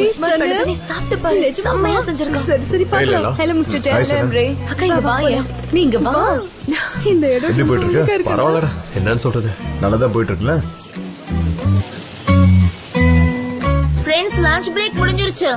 உஸ்மான் படுத்து நீ சாப்பிட்டு பாரு, செம்மையா செஞ்சிருக்கான். சரி சரி பார்க்கலாம். Hello mister Jayalalithaa. அக்கா இங்க வாங்க, நீங்க வா. இந்த இடம் எப்படி போயிட்டு இருக்கு? பரவாயில்லடா. என்னன்னு சொல்றது, நல்லதான் போயிட்டு இருக்குல்ல. ஃப்ரெண்ட்ஸ் லஞ்ச் பிரேக் முடிஞ்சிருச்சு,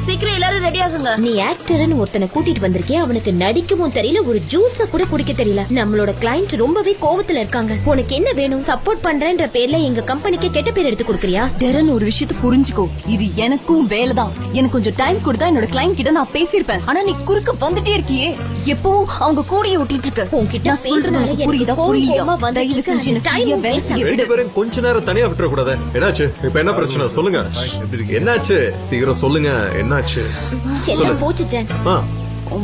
சீக்கிரம் எல்லாரும் ரெடி ஆகுங்க. நீ ஆக்டர்னு ஒருத்தனை கூட்டிட்டு வந்திருக்கே, அவனுக்கு நடிக்கவும் தெரியல, ஒரு ஜூஸ கூட குடிக்க தெரியல. நம்மளோட கிளையண்ட் ரொம்பவே கோவத்துல இருக்காங்க. உனக்கு என்ன வேணும்? சப்போர்ட் பண்றேன்ற பேர்ல எங்க கம்பெனிக்கு கெட்ட பேர் எடுத்து கொடுக்கறியா? டெரன், ஒரு விஷயத்தை புரிஞ்சுக்கோ, இது எனக்கும் வேலைதான். எனக்கு கொஞ்சம் டைம் கொடுத்தா என்னோட கிளையண்ட் கிட்ட நான் பேசியிருப்பேன். ஆனா நீ குறுக்க வந்துட்டே இருக்கியே, எப்பவும் அவங்க கூடிய ஒட்டிட்டு இருக்க. உன்கிட்ட சொல்றது புரியுதா? புரியலையா? தயவு செஞ்சு எனக்கு ஃப்ரீயா வேலை செய்ய விடு. ரெண்டு பேரும் கொஞ்ச நேரம் தனியா விட்டுற கூடாது. என்னாச்சு இப்ப? என்ன பிரச்சனை சொல்லுங்க. என்னாச்சு சீக்கிரம் சொல்லுங்க, என்னாச்சு? எல்லாம் போச்சு ஜென்.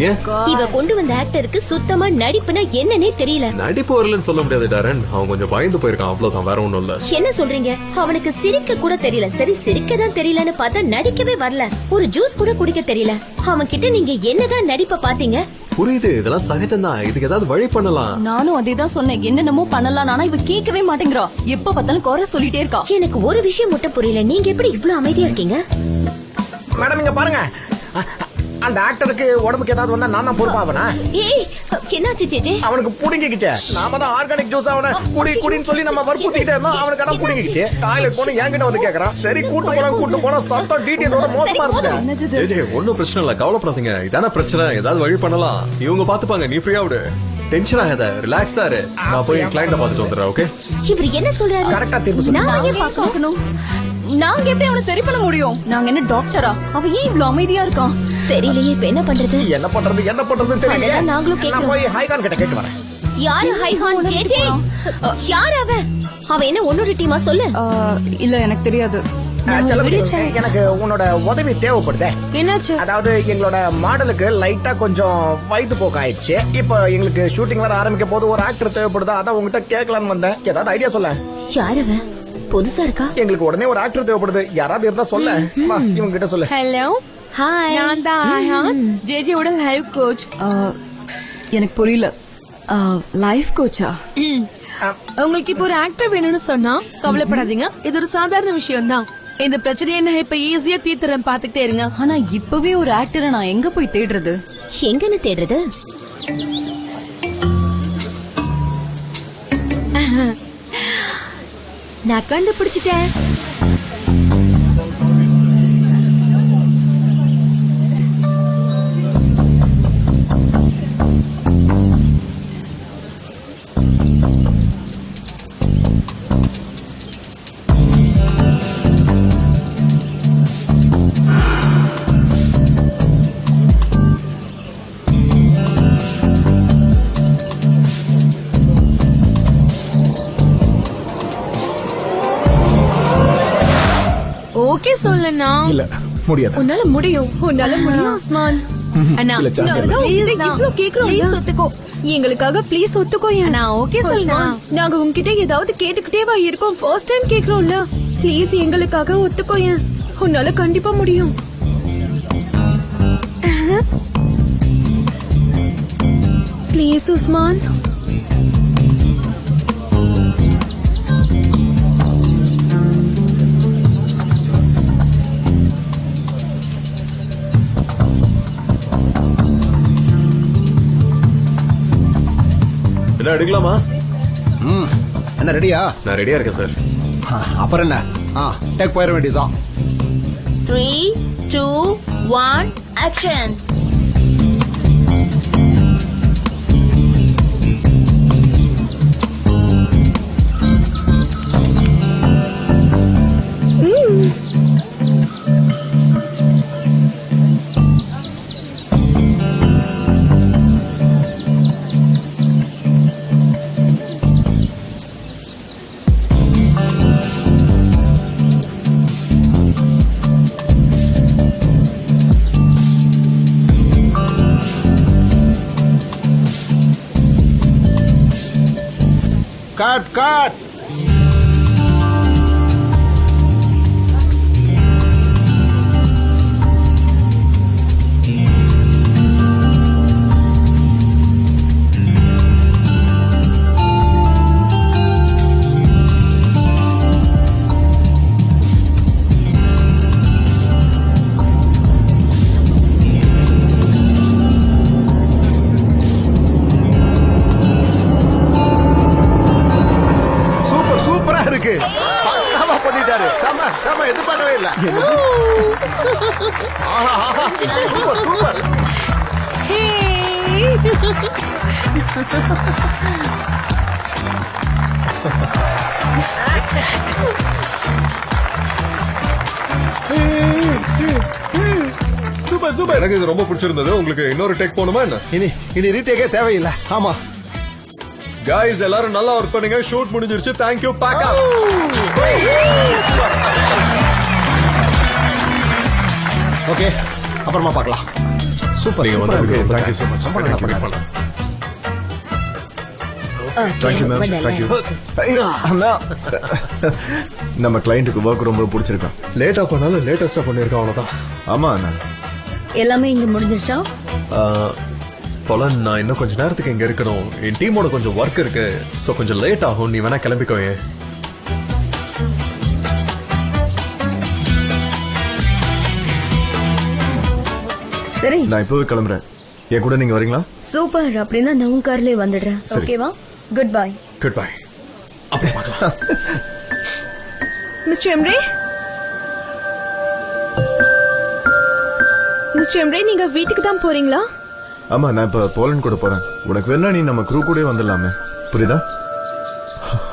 ஏன் இவ கொண்டு வந்த ஆக்டருக்கு சுத்தமா நடிப்புனா என்னன்னே தெரியல. நடிப்பு வரலன்னு சொல்ல முடியாது டாரன், அவன் கொஞ்சம் பயந்து போயிருக்கான், அவ்வளவுதான், வேற ஒண்ணும் இல்ல. என்ன சொல்றீங்க? அவனுக்கு சிரிக்க கூட தெரியல. சரி, சிரிக்க தான் தெரியலன்னு பார்த்தா நடிக்கவே வரல. ஒரு ஜூஸ் கூட குடிக்க தெரியல. அவன் கிட்ட நீங்க என்னதான் நடிப்ப பாத்தீங்க? புரியுது, இதெல்லாம் சகஜம்தான். இதுக்கு ஏதாவது வழி பண்ணலாம். நானும் அதேதான் சொன்னேன், என்னென்னமோ பண்ணலாம். ஆனா இவ கேட்கவே மாட்டேங்கிறா, எப்ப பார்த்தாலும் குறை சொல்லிட்டே இருக்கா. எனக்கு ஒரு விஷயம் மட்டும் புரியல, நீங்க எப்படி இவ்வளவு அமைதியா இருக்கீங்க? மேடம் இங்க பாருங்க, அந்த ஆக்டருக்கு உடம்புக்கு ஏதாவது வந்தா நான் தான் பொறுப்பாவனா? ஏய், என்னாச்சு ஜெஜே? அவனுக்கு புடிங்கிக்கிச்சே. நாம தான் ஆர்கானிக் ஜூஸ் அவனை குடின்னு சொல்லி நம்ம வற்புறுத்திட்டே இருந்தோம். அவனுக்கு ஆனா புடிங்கிக்கிச்சு. டாய்லெட் போன என்கிட்ட வந்து கேக்குறான். சரி கூட்டு போனா சத்தம் டீட்டெயிலோட மோசமா இருக்குது. ஒன்னும் பிரச்சனை இல்ல, கவலைப்படாதீங்க. இதான பிரச்சனை, ஏதாவது வழி பண்ணலாம். இவங்க பாத்துப்பாங்க, நீ ஃப்ரீயா விடு. டென்ஷன் ஆகாத, ரிலாக்ஸா இரு. நான் போய் கிளையண்ட பாத்துட்டு வந்துடுறேன். ஓகே? இவர் என்ன சொல்றாரு? கரெக்டா தீர்ப்பு சொல்லு. நான் ஏன் பார்க்கணும்? நாங்க எப்படி அவனை சரி பண்ண முடியும்? நாங்க என்ன டாக்டரா? அவன் ஏன் இவ்வளவு அமைதியா இருக்கான்? தெரியலையே, இப்ப என்ன பண்றது? என்ன பண்றதுன்னு தெரியல. அதான் நாங்களும் கேக்குறோம். நான் போய் ஹைகான் கிட்ட கேட்டு வரேன். யாரு ஹைகான்? ஜெஜே, யார் அவன்? அவன் என்ன உன்னோட டீமா? சொல்லு. இல்ல, எனக்கு தெரியாது. எனக்கு உன்னோட உதவி தேவைப்படுதே. என்னாச்சு? அதாவது எங்களோட மாடலுக்கு லைட்டா கொஞ்சம் வயிற்று போக்கு ஆயிடுச்சு. இப்ப எங்களுக்கு ஷூட்டிங் வர ஆரம்பிக்க போது ஒரு ஆக்டர் தேவைப்படுதா, அதான் உங்ககிட்ட கேட்கலான்னு வந்தேன். ஏதாவது ஐடியா சொல்ல. யார் அவன்? புதுசா இருக்கா? எங்களுக்கு உடனே ஒரு ஆக்டர் தேவைப்படுது, யாராவது இருந்தா சொல்ல. இவங்க கிட்ட சொல்லு. ஹலோ, ஹாய், நான் தான் ஆயான், ஜேஜேவோட லைஃப் கோச். எனக்கு புரியல. லைஃப் கோச்சா? உங்களுக்கு இப்போ ஒரு ஆக்டர் வேணும்னு சொன்னா கவலைப்படாதீங்க, இது ஒரு சாதாரண விஷயம் தான். இந்த பிரச்சனையை நான் இப்ப ஈஸியா தீர்த்துறேன், பாத்துக்கிட்டே இருங்க. ஆனா இப்பவே ஒரு ஆக்டரை நான் எங்க போய் தேடுறது? எங்கன்னு தேடுறது? நான் கண்டுபிடிச்சிட்டேன். ஓகே சொல்லனா? இல்ல, முடியாது. உன்னால முடியும் உஸ்மான். அண்ணா, இவ்ளோ கேக்குறோம், ப்ளீஸ் ஒத்துக்கோ. எங்களுக்காக ப்ளீஸ் ஒத்துக்கோ. நான் ஓகே சொல்லனா? நாங்க உன்கிட்ட ஏதாவது கேட்டுக்கிட்டே வா இருக்கோம். ஃபர்ஸ்ட் டைம் கேக்குறோம்ல, ப்ளீஸ் எங்களுக்காக ஒத்துக்கோ. உன்னால கண்டிப்பா முடியும். ப்ளீஸ் உஸ்மான். என்ன எடுக்கலாமா? என்ன ரெடியா? நான் ரெடியா இருக்கேன் சார். அப்புறம் என்ன, டேக் போயிட வேண்டியதுதான். 3, 2, 1 action. Cut! Super super. Super super. எனக்கு இது ரொம்ப பிடிச்சிருந்தது. உங்களுக்கு இன்னொரு டேக் போகணுமா என்ன? இனி ரீடேக்கே தேவையில்லை. ஆமா guys எல்லாரும் நல்லா ஒர்க் பண்ணுங்க. ஷூட் முடிஞ்சிருச்சு. Thank you. Pack up. Okay, அப்புறமா பார்க்கலாம். சூப்பர். நீங்க வந்ததுக்கு thank you so much. ரொம்ப நல்லா பண்ணாரு. Thank you ma'am. Thank you. அண்ணா நம்ம கிளையண்ட்டுக்கு ஒர்க் ரொம்ப பிடிச்சிருக்கான். லேட்டா பண்ணாலும் லேட்டஸ்டா பண்ணிருக்கான் அவ்வளவுதான். ஆமா அண்ணா. எல்லாமே இங்க முடிஞ்சிருச்சா? போலன் நான் இன்னும் கொஞ்ச நேரத்துக்கு இங்க இருக்கணும். என் டீமோட கொஞ்சம் ஒர்க் இருக்கு. சோ கொஞ்சம் லேட் ஆகும். நீ வேணா கிளம்பிக்கோ. சரி, நான் இப்பவே கிளம்புறேன். என் கூட நீங்க வரீங்களா? சூப்பர். அப்படின்னா நான் உன் கார்லயே வந்துடுறேன். சரி. ஓகேவா? Good bye. Good bye. அப்புறம் பார்க்கலாம். மிஸ்டர் எம்ரே, மிஸ்டர் எம்ரே, நீங்க வீட்டுக்கு தான் போறீங்களா? ஆமா, நான் இப்ப போலண்ட் கூட போறேன். உனக்கு வேணா நீ நம்ம க்ரூ கூட வந்துடலாமே. புரியுதா?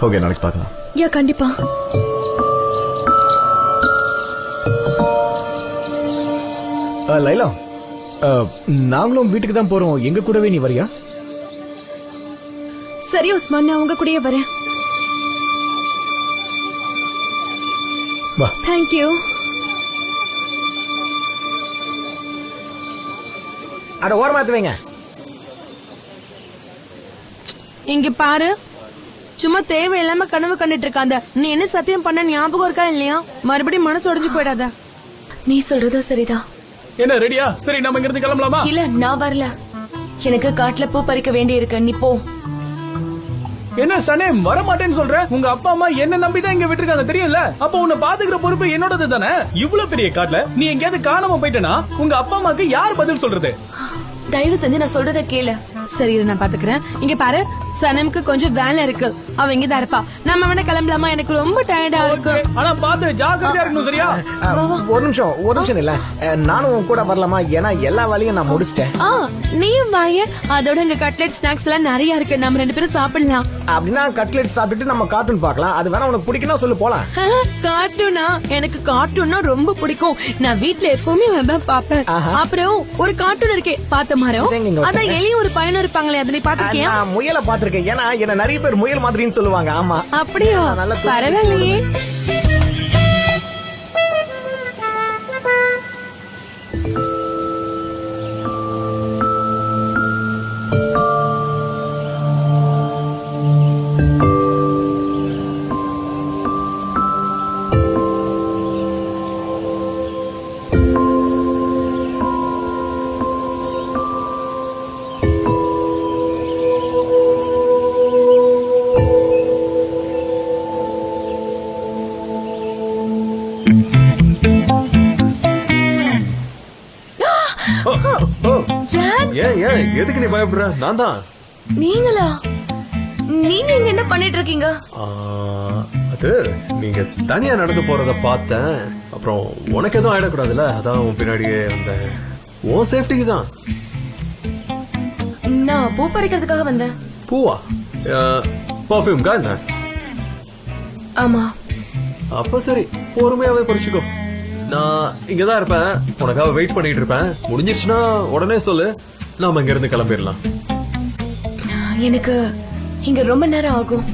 ஓகே, நாளைக்கு பார்க்கலாம். யா, கண்டிப்பா. லைலா, நாங்களும் வீட்டுக்கு தான் போறோம். எங்க கூடவே நீ வரியா? சரி உஸ்மான், நான் உங்க கூடயே வரேன். வா. தேங்க்யூ. அட ஓரமா வைங்க. இங்க பாரு, சும்மா தேவையில்லாம கனவு கண்டுட்டு இருக்காத. நீ என்ன சத்தியம் பண்ண ஞாபகம் இருக்கா இல்லையா? மறுபடியும் மனசு உடைஞ்சு போயிடாத. நீ சொல்றதும் சரிதான். என்ன ரெடியா? சரி, நம்ம இங்க இருந்து கிளம்பலாமா? இல்ல, நான் வரல. எனக்கு காட்டுல பூ பறிக்க வேண்டி இருக்கு. நீ போ. என்ன சனே, வர மாட்டேன்னு சொல்ற? உங்க அப்பா அம்மா என்ன நம்பிதான் இங்க விட்டுருக்காங்க, தெரியும்ல? அப்ப உன்னை பாத்துக்கிற பொறுப்பு என்னோடது தானே? இவ்வளவு பெரிய காட்டுல நீ எங்கேயாவது காணாம போயிட்டனா உங்க அப்பா அம்மாக்கு யார் பதில் சொல்றது? தயவு செஞ்சு நான் சொல்றத கேளு. சரி, இதை நான் பாத்துக்கிறேன். இங்க பாரு, சனம்க்கு கொஞ்சம் வேலை இருக்கு. அவ இங்கதான் இருப்பா. நம்ம வேணா கிளம்பலாமா? எனக்கு ரொம்ப டயர்டா இருக்கு. ஆனா பாத்து ஜாக்கிரதையா இருக்கணும், சரியா? ஒரு நிமிஷம் இல்ல. நானும் உன் கூட வரலாமா? ஏன்னா எல்லா வேலையும் நான் முடிச்சிட்டேன். நீயும் வாய. அதோட இங்க கட்லெட் ஸ்நாக்ஸ் எல்லாம் நிறைய இருக்கு. நம்ம 2 பேரும் சாப்பிடலாம். அப்படின்னா கட்லெட் சாப்பிட்டுட்டு நம்ம கார்ட்டூன் பார்க்கலாம். அது வேணா உனக்கு பிடிக்குன்னா சொல்லு, போலாம். கார்ட்டூனா? எனக்கு கார்ட்டூன்னா ரொம்ப பிடிக்கும். நான் வீட்ல எப்பவுமே அதான் பாப்பேன். அப்புறம் ஒரு கார்ட்டூன் இருக்கே, பாத்த மரம். அதான் எலியும் ஒரு பையனும் இருப்பாங்களே, அதை நீ பாத்திருக்கியா? நான் முயலை பாத்திருக்கேன். ஏன்னா என்ன நிறைய பேர் முயல் மாதிரின்னு சொல்லுவாங்க. ஆமா. அப்படியா? பரவாயில்லையே. ஏன் எதுக்கு நீ பயப்படுற? நான் தான். நீங்களா? நீங்க இங்க என்ன பண்ணிட்டு இருக்கீங்க? அது நீங்க தனியா நடந்து போறத பார்த்தேன். அப்புறம் உனக்கு எதுவும் ஆயிடக்கூடாதுல்ல, அதான் உன் பின்னாடியே வந்தேன். உன் சேஃப்டிக்கு தான். நான் பூ பறிக்கிறதுக்காக வந்தேன். பூவா? பர்ஃபியூம் என்ன? ஆமா. அப்ப சரி, பொறுமையாவே பறிச்சுக்கோ. நான் இங்கதான் இருப்பேன். உனக்காக வெயிட் பண்ணிட்டு இருப்பேன். முடிஞ்சிருச்சுன்னா உடனே சொல்லு, நாம இங்க இருந்து கிளம்பிடலாம். எனக்கு இங்க ரொம்ப நேரம் ஆகும்.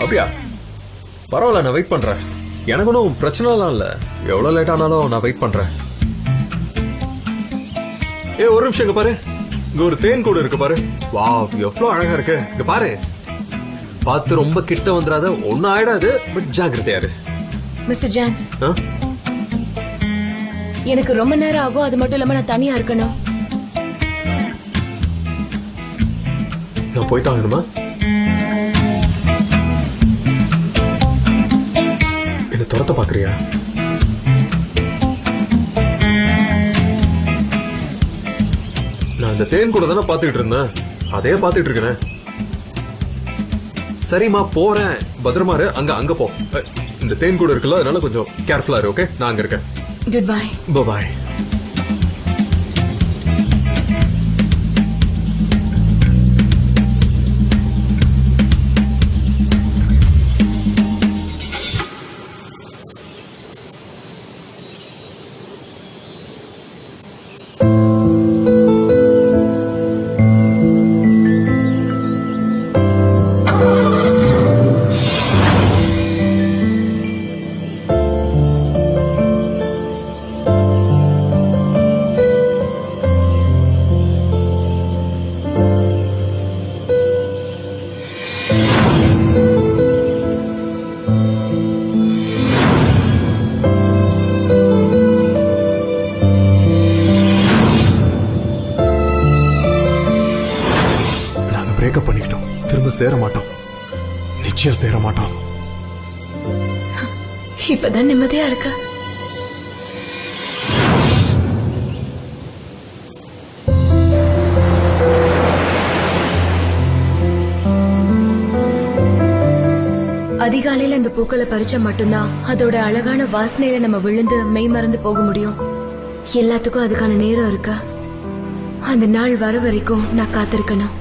அப்படியா? பரவாயில்ல, நான் வெயிட் பண்றேன். எனக்கு ஒன்றும் பிரச்சனைலாம் இல்ல. எவ்வளவு லேட் ஆனாலும் நான் வெயிட் பண்றேன். ஒரு நிமிஷம் இங்க பாரு. இங்க ஒரு தேன் கூடு இருக்கு பாரு. வாவ், எவ்வளவு அழகா இருக்கு. இங்க பாரு. பார்த்து ரொம்ப கிட்ட வந்துடாத. ஒன்னும் ஆயிடாது, பட் ஜாக்கிரதையா இரு. மிஸ்டர் ஜான், எனக்கு ரொம்ப நேரம் ஆகும். அது மட்டும் இல்லாம நான் தனியா இருக்கணும். நான் போய் தாங்கணுமா? என்ன துரத்த பாக்குறியா? நான் இந்த தேன் கூட தானே பாத்துக்கிட்டு இருந்தேன். அதே பாத்துட்டு இருக்கிறேன். சரிம்மா, போறேன். பத்திரமா இரு. அங்க போ. இந்த தேன் கூட இருக்குல்ல, அதனால கொஞ்சம் கேர்ஃபுல்லா இரு. ஓகே, நான் அங்க இருக்கேன். Good bye. பாய். பிரேக்கப் பண்ணிக்கிட்டோம், திரும்ப சேர மாட்டோம், நிச்சயம் சேர மாட்டோம். இப்பதான் நிம்மதியா இருக்க. அதிகாலையில இந்த பூக்களை பறிச்சா மட்டும்தான் அதோட அழகான வாசனையில நம்ம விழுந்து மெய் மறந்து போக முடியும். எல்லாத்துக்கும் அதுக்கான நேரம் இருக்கா? அந்த நாள் வர வரைக்கும் நான் காத்திருக்கணும்.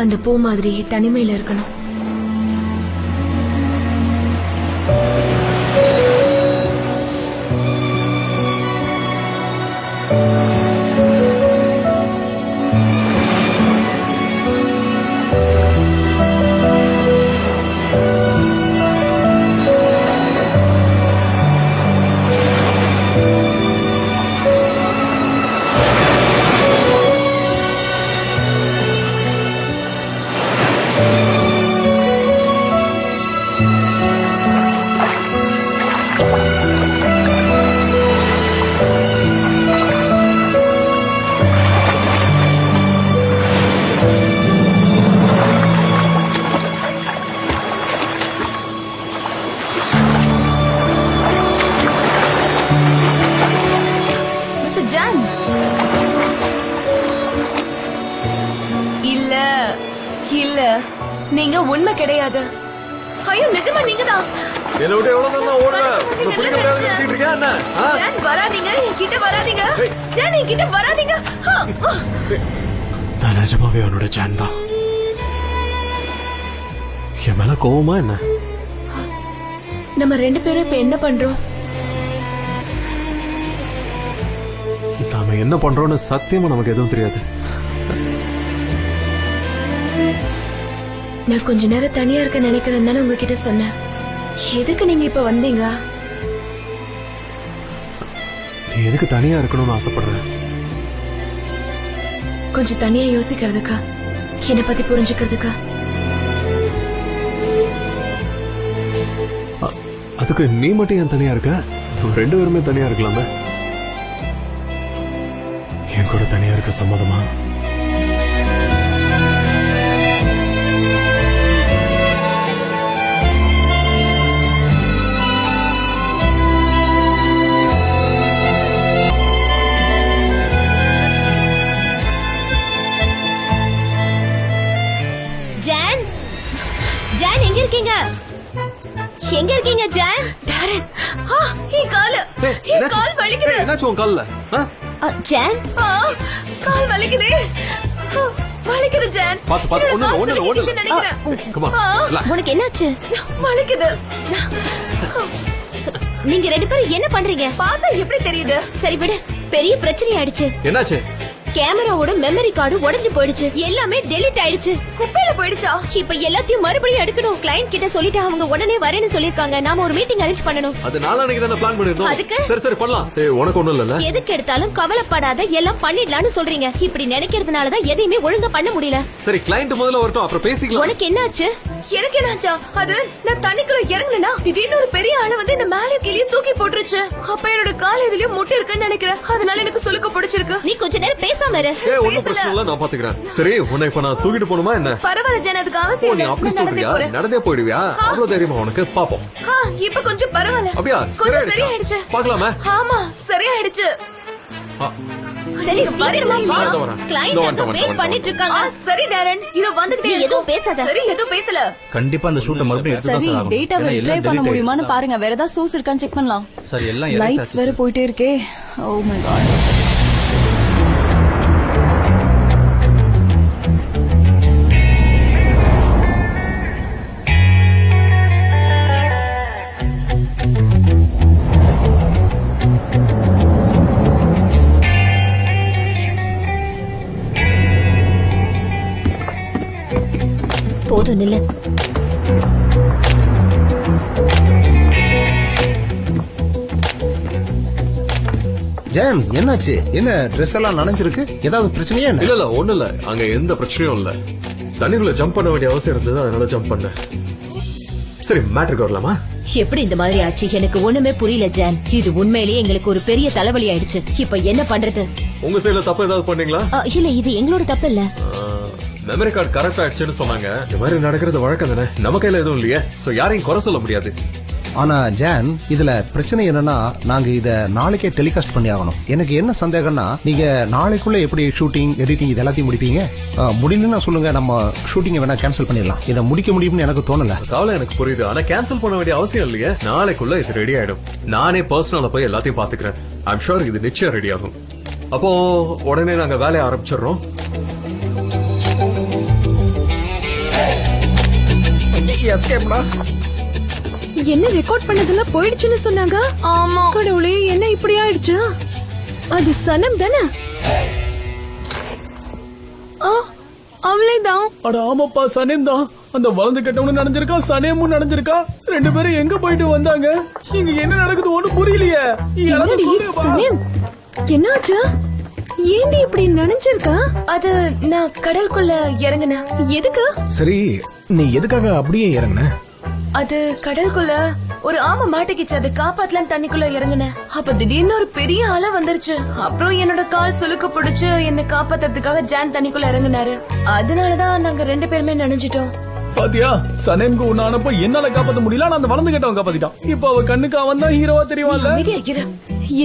அந்த பூ மாதிரி தனிமையில இருக்கணும். இல்ல, நீங்க உண்மை கிடையாது. ஐயோ, நிஜமா நீங்க தான். என்ன விட்டு எவ்வளவு தூரம் ஓடுறேன்? புடிக்க முடியாது நினைச்சிட்டு இருக்கியா என்ன? ஜான் வராதீங்க, என்கிட்ட வராதீங்க. ஜான் என்கிட்ட வராதீங்க. நான் நிஜமாவே அவனோட ஜான் தான். என் மேல கோவமா என்ன? நம்ம ரெண்டு பேரும் இப்ப என்ன பண்றோம்? நாம என்ன பண்றோம்னு சத்தியமா நமக்கு எதுவும் தெரியாது. நான் கொஞ்ச நேரம் தனியா இருக்க நினைக்கிறேன் தானே உங்ககிட்ட சொன்னேன். எதுக்கு நீங்க இப்ப வந்தீங்க? நீ எதுக்கு தனியா இருக்கணும்னு ஆசைப்படுற? கொஞ்சம் தனியா யோசிக்கிறதுக்கா, என்னை பத்தி புரிஞ்சுக்கிறதுக்கா. அதுக்கு நீ மட்டும் ஏன் தனியா இருக்க? ரெண்டு பேருமே தனியா இருக்கலாமே. என் கூட தனியா இருக்க சம்மதமா? ஜான், ஜான் எங்க இருக்கீங்க? எங்க இருக்கீங்க ஜான்? டாரன், என் கால் வலிக்குது. என்னாச்சு உன் கால்ல? ஜான், கால் வலிக்குது. வலிக்குது ஜான். பாத்து ஒண்ணு நினைக்கிறேன். உனக்கு என்னாச்சு? வலிக்குது. நீங்க ரெண்டு பேரும் என்ன பண்றீங்க? பார்த்தா எப்படி தெரியுது? சரி விடு, பெரிய பிரச்சனை ஆயிடுச்சு. என்னாச்சு? கேமராவோட மெமரி கார்டு உடைஞ்சு போயிடுச்சு. எல்லாமே டெலீட் ஆயிடுச்சு. குப்பையில போயிடுச்சா? இப்ப எல்லாத்தையும் மறுபடியும் எடுக்கணும். கிளையண்ட் கிட்ட சொல்லிட்டு அவங்க உடனே வரேன்னு சொல்லிருக்காங்க. நாம ஒரு மீட்டிங் அரேஞ்ச் பண்ணணும். அது நாளானைக்கு தான பிளான் பண்ணிருந்தோம். அதுக்கு சரி பண்ணலாம். உனக்கு ஒண்ணும் இல்லல. எதுக்கு எடுத்தாலும் கவலைப்படாத, எல்லாம் பண்ணிடலாம்னு சொல்றீங்க. இப்படி நினைக்கிறதுனால தான் எதையுமே ஒழுங்கா பண்ண முடியல. சரி, கிளையண்ட் முதல்ல வரட்டும், அப்புறம் பேசிக்கலாம். உனக்கு என்னாச்சு? எனக்கு என்னாச்சா? அது நான் தண்ணிக்குள்ள இறங்குனா திடீர்னு ஒரு பெரிய ஆளு வந்து என்ன மேலே கீழே தூக்கி போட்டுருச்சு. அப்ப என்னோட கால் இதுலயும் முட்டை இருக்குன்னு நினைக்கிறேன். அதனால எனக்கு சுளுக்கு பிடிச்சிருக்கு. நீ கொஞ்ச நேரம் பேசாம இரு. ஒண்ணும் பிரச்சனை இல்ல, நான் பாத்துக்கிறேன். சரி, உன்னை இப்ப நான் தூக்கிட்டு போணுமா என்ன? பரவாயில்ல ஜான், அதுக்கு அவசியம் இல்ல. அப்படி சொல்றியா? நடந்தே போயிடுவியா? அவ்வளவு தைரியமா உனக்கு? பாப்போம். இப்ப கொஞ்சம் பரவாயில்ல. அப்படியா? கொஞ்சம் சரியாயிடுச்சு. பாக்கலாமா? ஆமா, சரியாயிடுச்சு. சரி சீக்கிரமா வா. இதோ வரேன். கிளையண்ட் இதோ அங்க வந்துட்டேன், வெயிட் பண்ணிட்டு இருக்காங்க. சரி டேரன் இதோ வந்துட்டே நீ எதுவும் பேசாத. சரி எதுவும் பேசல. கண்டிப்பா அந்த ஷூட்டை மறுபடியும் எடுத்து தான் சரி சார் ஆகணும். டேட்டாவை ஏன்னா ரிட்ரை எல்லாம் பண்ண delete முடியுமான்னு ஆயிடுச்சு. பாருங்க. வேற ஏதாவது சோர்ஸ் இருக்கான்னு செக் பண்ணலாம். சார் எல்லாம் லைட்ஸ் வேற போயிட்டே இருக்கே. Oh my god. போதும் நில்லு. ஜான் என்னாச்சு? என்ன ட்ரெஸ் எல்லாம் நனைஞ்சிருக்கு? ஏதாவது பிரச்சனையா என்ன? இல்ல ஒண்ணு இல்ல, அங்க எந்த பிரச்சனையும் இல்ல. தண்ணிக்குள்ள ஜம்ப் பண்ண வேண்டிய அவசியம் இருந்தது, அதனால ஜம்ப் பண்ணேன். சரி மேட்ருக்கு வரலாமா? எப்படி இந்த மாதிரி ஆச்சு எனக்கு ஒண்ணுமே புரியல ஜான். இது உண்மையிலேயே எங்களுக்கு ஒரு பெரிய தலைவலி ஆயிடுச்சு. இப்ப என்ன பண்றது? உங்க சைடுல தப்பு ஏதாவது பண்ணீங்களா? இல்ல இது எங்களோட தப்பு இல்ல. மெமரி கார்டு கரெக்ட் ஆயிடுச்சுன்னு சொன்னாங்க. இந்த மாதிரி நடக்கிறது வழக்கம் தானே, நம்ம கையில எதுவும் இல்லையே, சோ யாரையும் குறை சொல்ல முடியாது. ஆனா ஜான் இதுல பிரச்சனை என்னன்னா நாங்க இத நாளைக்கே டெலிகாஸ்ட் பண்ணி ஆகணும். எனக்கு என்ன சந்தேகம்னா நீங்க நாளைக்குள்ள எப்படி ஷூட்டிங் எடிட்டிங் இது எல்லாத்தையும் முடிப்பீங்க? முடியலன்னா சொல்லுங்க, நம்ம ஷூட்டிங்கை வேணா கேன்சல் பண்ணிடலாம். இதை முடிக்க முடியும்னு எனக்கு தோணல. கவலை எனக்கு புரியுது, ஆனா கேன்சல் பண்ண வேண்டிய அவசியம் இல்லையே. நாளைக்குள்ள இது ரெடி ஆயிடும். நானே பர்சனலா போய் எல்லாத்தையும் பாத்துக்கிறேன். ஐம் ஷூர் இது நிச்சயம் ரெடி ஆகும். அப்போ உடனே நாங்க வேலையை ஆரம்பிச்சிடுறோம். எஸ்கேப்னா என்ன ரெக்கார்ட் பண்ணதெல்லாம் போயிடுச்சுன்னு சொன்னாங்க. ஆமா கடவுளே, என்ன இப்படி ஆயிடுச்சா? அது சனம் தானே? அவளேதான். அட ஆமாப்பா, சனேம் தான். அந்த வளர்ந்து கட்டவனும் நடந்திருக்கா, சனேமும் நடந்திருக்கா. ரெண்டு பேரும் எங்க போயிட்டு வந்தாங்க? இங்க என்ன நடக்குது ஒண்ணும் புரியலையே. என்னடி சனம், என்னாச்சு? ஏண்டி இப்படி நனைஞ்சிருக்கா? அது நான் கடலுக்குள்ள இறங்குனேன். எதுக்கு? சரி, நீ எதுக்காக அப்படியே இறங்குன? அது கடலுக்குள்ள ஒரு ஆமை மாட்டிக்கிச்சு, அது காப்பாத்தலாம் தண்ணிக்குள்ள இறங்குனேன். அப்ப திடீர்னு ஒரு பெரிய அலை வந்துருச்சு. அப்புறம் என்னோட கால் சுளுக்கு பிடிச்சு என்னை காப்பாத்துறதுக்காக ஜான் தண்ணிக்குள்ள இறங்குனாரு. அதனாலதான் நாங்க ரெண்டு பேருமே நனைஞ்சிட்டோம். பாத்தியா, சனேம்க்கு ஒண்ணு ஆனப்ப என்னால காப்பாத்த முடியல, ஆனா அந்த வளர்ந்து கட்டவன் காப்பாத்திட்டான். இப்ப அவ கண்ணுக்கு அவன் தான் ஹீரோவா தெரியுவான்ல. அமைதியா இரு.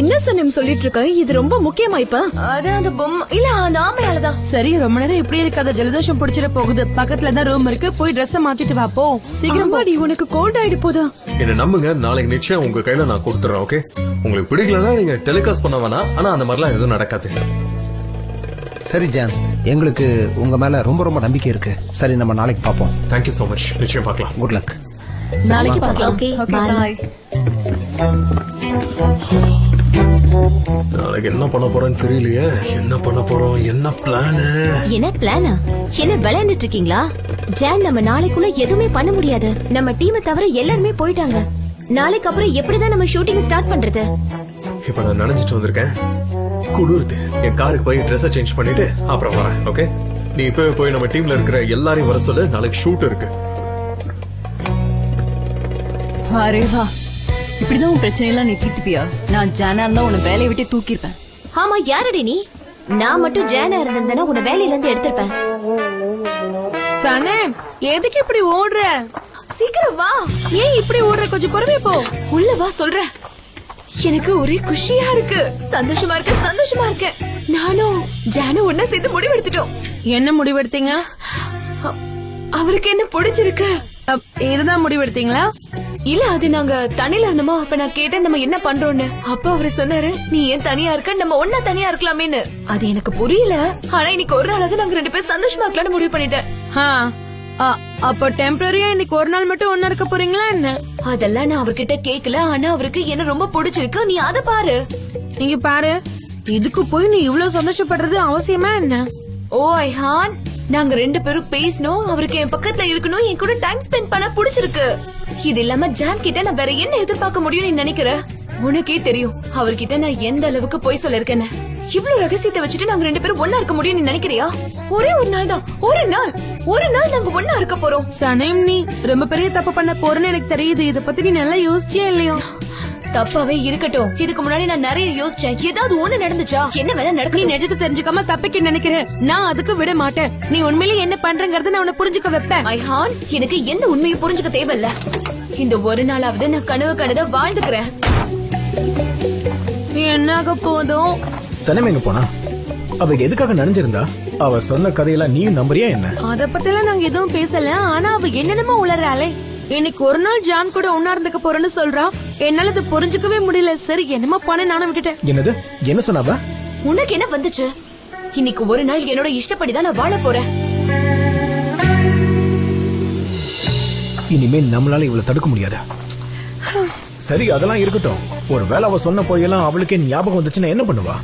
என்ன சனம் சொல்லிட்டு இருக்க? இது ரொம்ப முக்கியமா இப்ப? அது அந்த பொம்மை இல்ல, அந்த ஆமையாலதான். சரி, ரொம்ப நேரம் இப்படி இருக்காத, ஜலதோஷம் பிடிச்சிட போகுது. பக்கத்துல தான் ரூம் இருக்கு, போய் ட்ரெஸ் மாத்திட்டு வா போ. சீக்கிரம் பாடி, உனக்கு கோல்ட் ஆயிடு போதா? என்ன நம்புங்க, நாளைக்கு நிச்சயம் உங்க கையில நான் கொடுத்துறேன். ஓகே, உங்களுக்கு பிடிக்கலன்னா நீங்க டெலிகாஸ்ட் பண்ண வேணாம். ஆனா அந்த மாதிரிலாம் எதுவும் நடக்காது. சரி ஜான், எங்களுக்கு உங்க மேல ரொம்ப ரொம்ப நம்பிக்கை இருக்கு. சரி, நம்ம நாளைக்கு பார்ப்போம். Thank you so much. நிச்சயம் பார்க்கலாம். Good luck. நாளைக்கு பார்க்கலாம். Okay bye. நாளைக்கு என்ன பண்ண போறேன்னு தெரியலையே. என்ன பண்ண போறோம், என்ன பிளான்? என்ன பிளானா? என்ன விளையாண்டுட்டு இருக்கீங்களா? ஜான், நம்ம நாளைக்குள்ள எதுவுமே பண்ண முடியாது. நம்ம டீமை தவிர எல்லாருமே போயிட்டாங்க. நாளைக்கு அப்புறம் எப்படிதான் நம்ம ஷூட்டிங் ஸ்டார்ட் பண்றது? இப்ப நான் நினைச்சிட்டு வந்திருக்கேன், குளிருது. என் காருக்கு போய் ட்ரெஸ் சேஞ்ச் பண்ணிட்டு அப்புறம் வரேன். ஓகே, நீ இப்ப போய் நம்ம டீம்ல இருக்கிற எல்லாரையும் வர சொல்லு. நாளைக்கு ஷூட் இருக்கு. அரே வா, இப்படிதான் உன் பிரச்சனையெல்லாம் நீ தீர்த்துப்பியா? நான் ஜானா இருந்தா உன்னை வேலையை விட்டு தூக்கிருப்பேன். ஆமா, யாரடி நீ? நான் மட்டும் ஜானா இருந்திருந்தேன்னா உன்னை வேலையில இருந்து எடுத்திருப்பேன். சனம், எதுக்கு இப்படி ஓடுற? சீக்கிரம் வா. ஏன் இப்படி ஓடுற? கொஞ்சம் பொறுமையா போ. உள்ள வா சொல்றேன். எனக்கு ஒரே குஷியா இருக்கு, சந்தோஷமா இருக்கு, சந்தோஷமா இருக்கு. நானும் ஜானும் ஒன்னா சேர்ந்து முடிவெடுத்துட்டோம். என்ன முடிவெடுத்தீங்க? அவருக்கு என்ன பிடிச்சிருக்கு. இதுதான் முடிவெடுத்தீங்களா? இல்ல, அது நாங்க தனியில இருந்தோமா, அப்ப நான் கேட்டேன் நம்ம என்ன பண்றோம்னு. அப்ப அவரு சொன்னாரு, நீ ஏன் தனியா இருக்க, நம்ம ஒன்னா தனியா இருக்கலாமேன்னு. அது எனக்கு புரியல. ஆனா இன்னைக்கு ஒரு நாளாவது நாங்க ரெண்டு பேரும் சந்தோஷமா இருக்கலாம்னு முடிவு பண்ணிட்டேன். அப்போ டெம்பரரியா இன்னைக்கு ஒரு நாள் மட்டும் ஒன்னா இருக்க போறீங்களா என்ன? அதெல்லாம் நான் அவர்கிட்ட கேக்கல. ஆனா அவருக்கு என்ன ரொம்ப பிடிச்சிருக்கு. நீ அத பாரு. நீங்க பாரு, இதுக்கு போய் நீ இவ்வளவு சந்தோஷப்படுறது அவசியமா என்ன? ஓ ஐஹான், நாங்க ரெண்டு பேரும் பேசணும், அவருக்கு என் பக்கத்துல இருக்கணும், என் கூட டைம் ஸ்பெண்ட் பண்ண பிடிச்சிருக்கு. இது இல்லாம ஜான் கிட்ட நான் வேற என்ன எதிர்பார்க்க முடியும் நீ நினைக்கிற? உனக்கே தெரியும் அவர்கிட்ட நான் எந்த அளவுக்கு போய் சொல்லிருக்கேன்னு. இவ்வளவு ரகசியத்தை வச்சுட்டு நாங்க ரெண்டு பேரும் ஒன்னா இருக்க முடியும் நீ நினைக்கிறியா? ஒரே ஒரு நாள் தான், ஒரு நாள் நாங்க ஒன்னா இருக்க போறோம். சனேம், நீ ரொம்ப பெரிய தப்பு பண்ண போறேன்னு எனக்கு தெரியுது. இத பத்தி நீ நல்லா யோசிச்சியா இல்லையா? தப்பாவே இருக்கட்டும், இதுக்கு முன்னாடி நான் நிறைய யோசிச்சேன். ஏதாவது ஒண்ணு நடந்துச்சா? என்ன வேணா நீ நடக்கும். நிஜத்தை தெரிஞ்சுக்காம தப்பிக்க நினைக்கிற. நான் அதுக்கு விட மாட்டேன். நீ உண்மையிலேயே என்ன பண்றங்கறத நான் உன்னை புரிஞ்சுக்க வைப்பேன். ஐஹான், எனக்கு எந்த உண்மையை புரிஞ்சுக்க தேவையில்ல. இந்த ஒரு நாளாவது நான் கனவு கனத வாழ்ந்துக்கிறேன். என்னாக போதும். சனம் எங்க போனா? அவ எதுக்காக நனைஞ்சிருந்தா? அவ சொன்ன கதையெல்லாம் நீ நம்புறியா என்ன? அத பத்திலாம் நாங்க எதுவும் பேசல. ஆனா அவ என்னென்னமோ உளறாளே. இன்னைக்கு ஒரு நாள் ஜான் கூட ஒன்னா இருந்துக்க போறேன்னு சொல்றா. என்னால அதை புரிஞ்சுக்கவே முடியல. சரி என்னமோ பண்ண நானும் விட்டுட்டேன். என்னது? என்ன சொன்னாவ? உனக்கு என்ன வந்துச்சு? இன்னைக்கு ஒரு நாள் என்னோட இஷ்டப்படிதான் நான் வாழ போறேன். இனிமேல் நம்மளால இவளை தடுக்க முடியாது. சரி அதெல்லாம் இருக்கட்டும். ஒரு வேளை அவ சொன்ன போயெல்லாம் அவளுக்கே ஞாபகம் வந்துச்சுன்னா என்ன பண்ணுவா?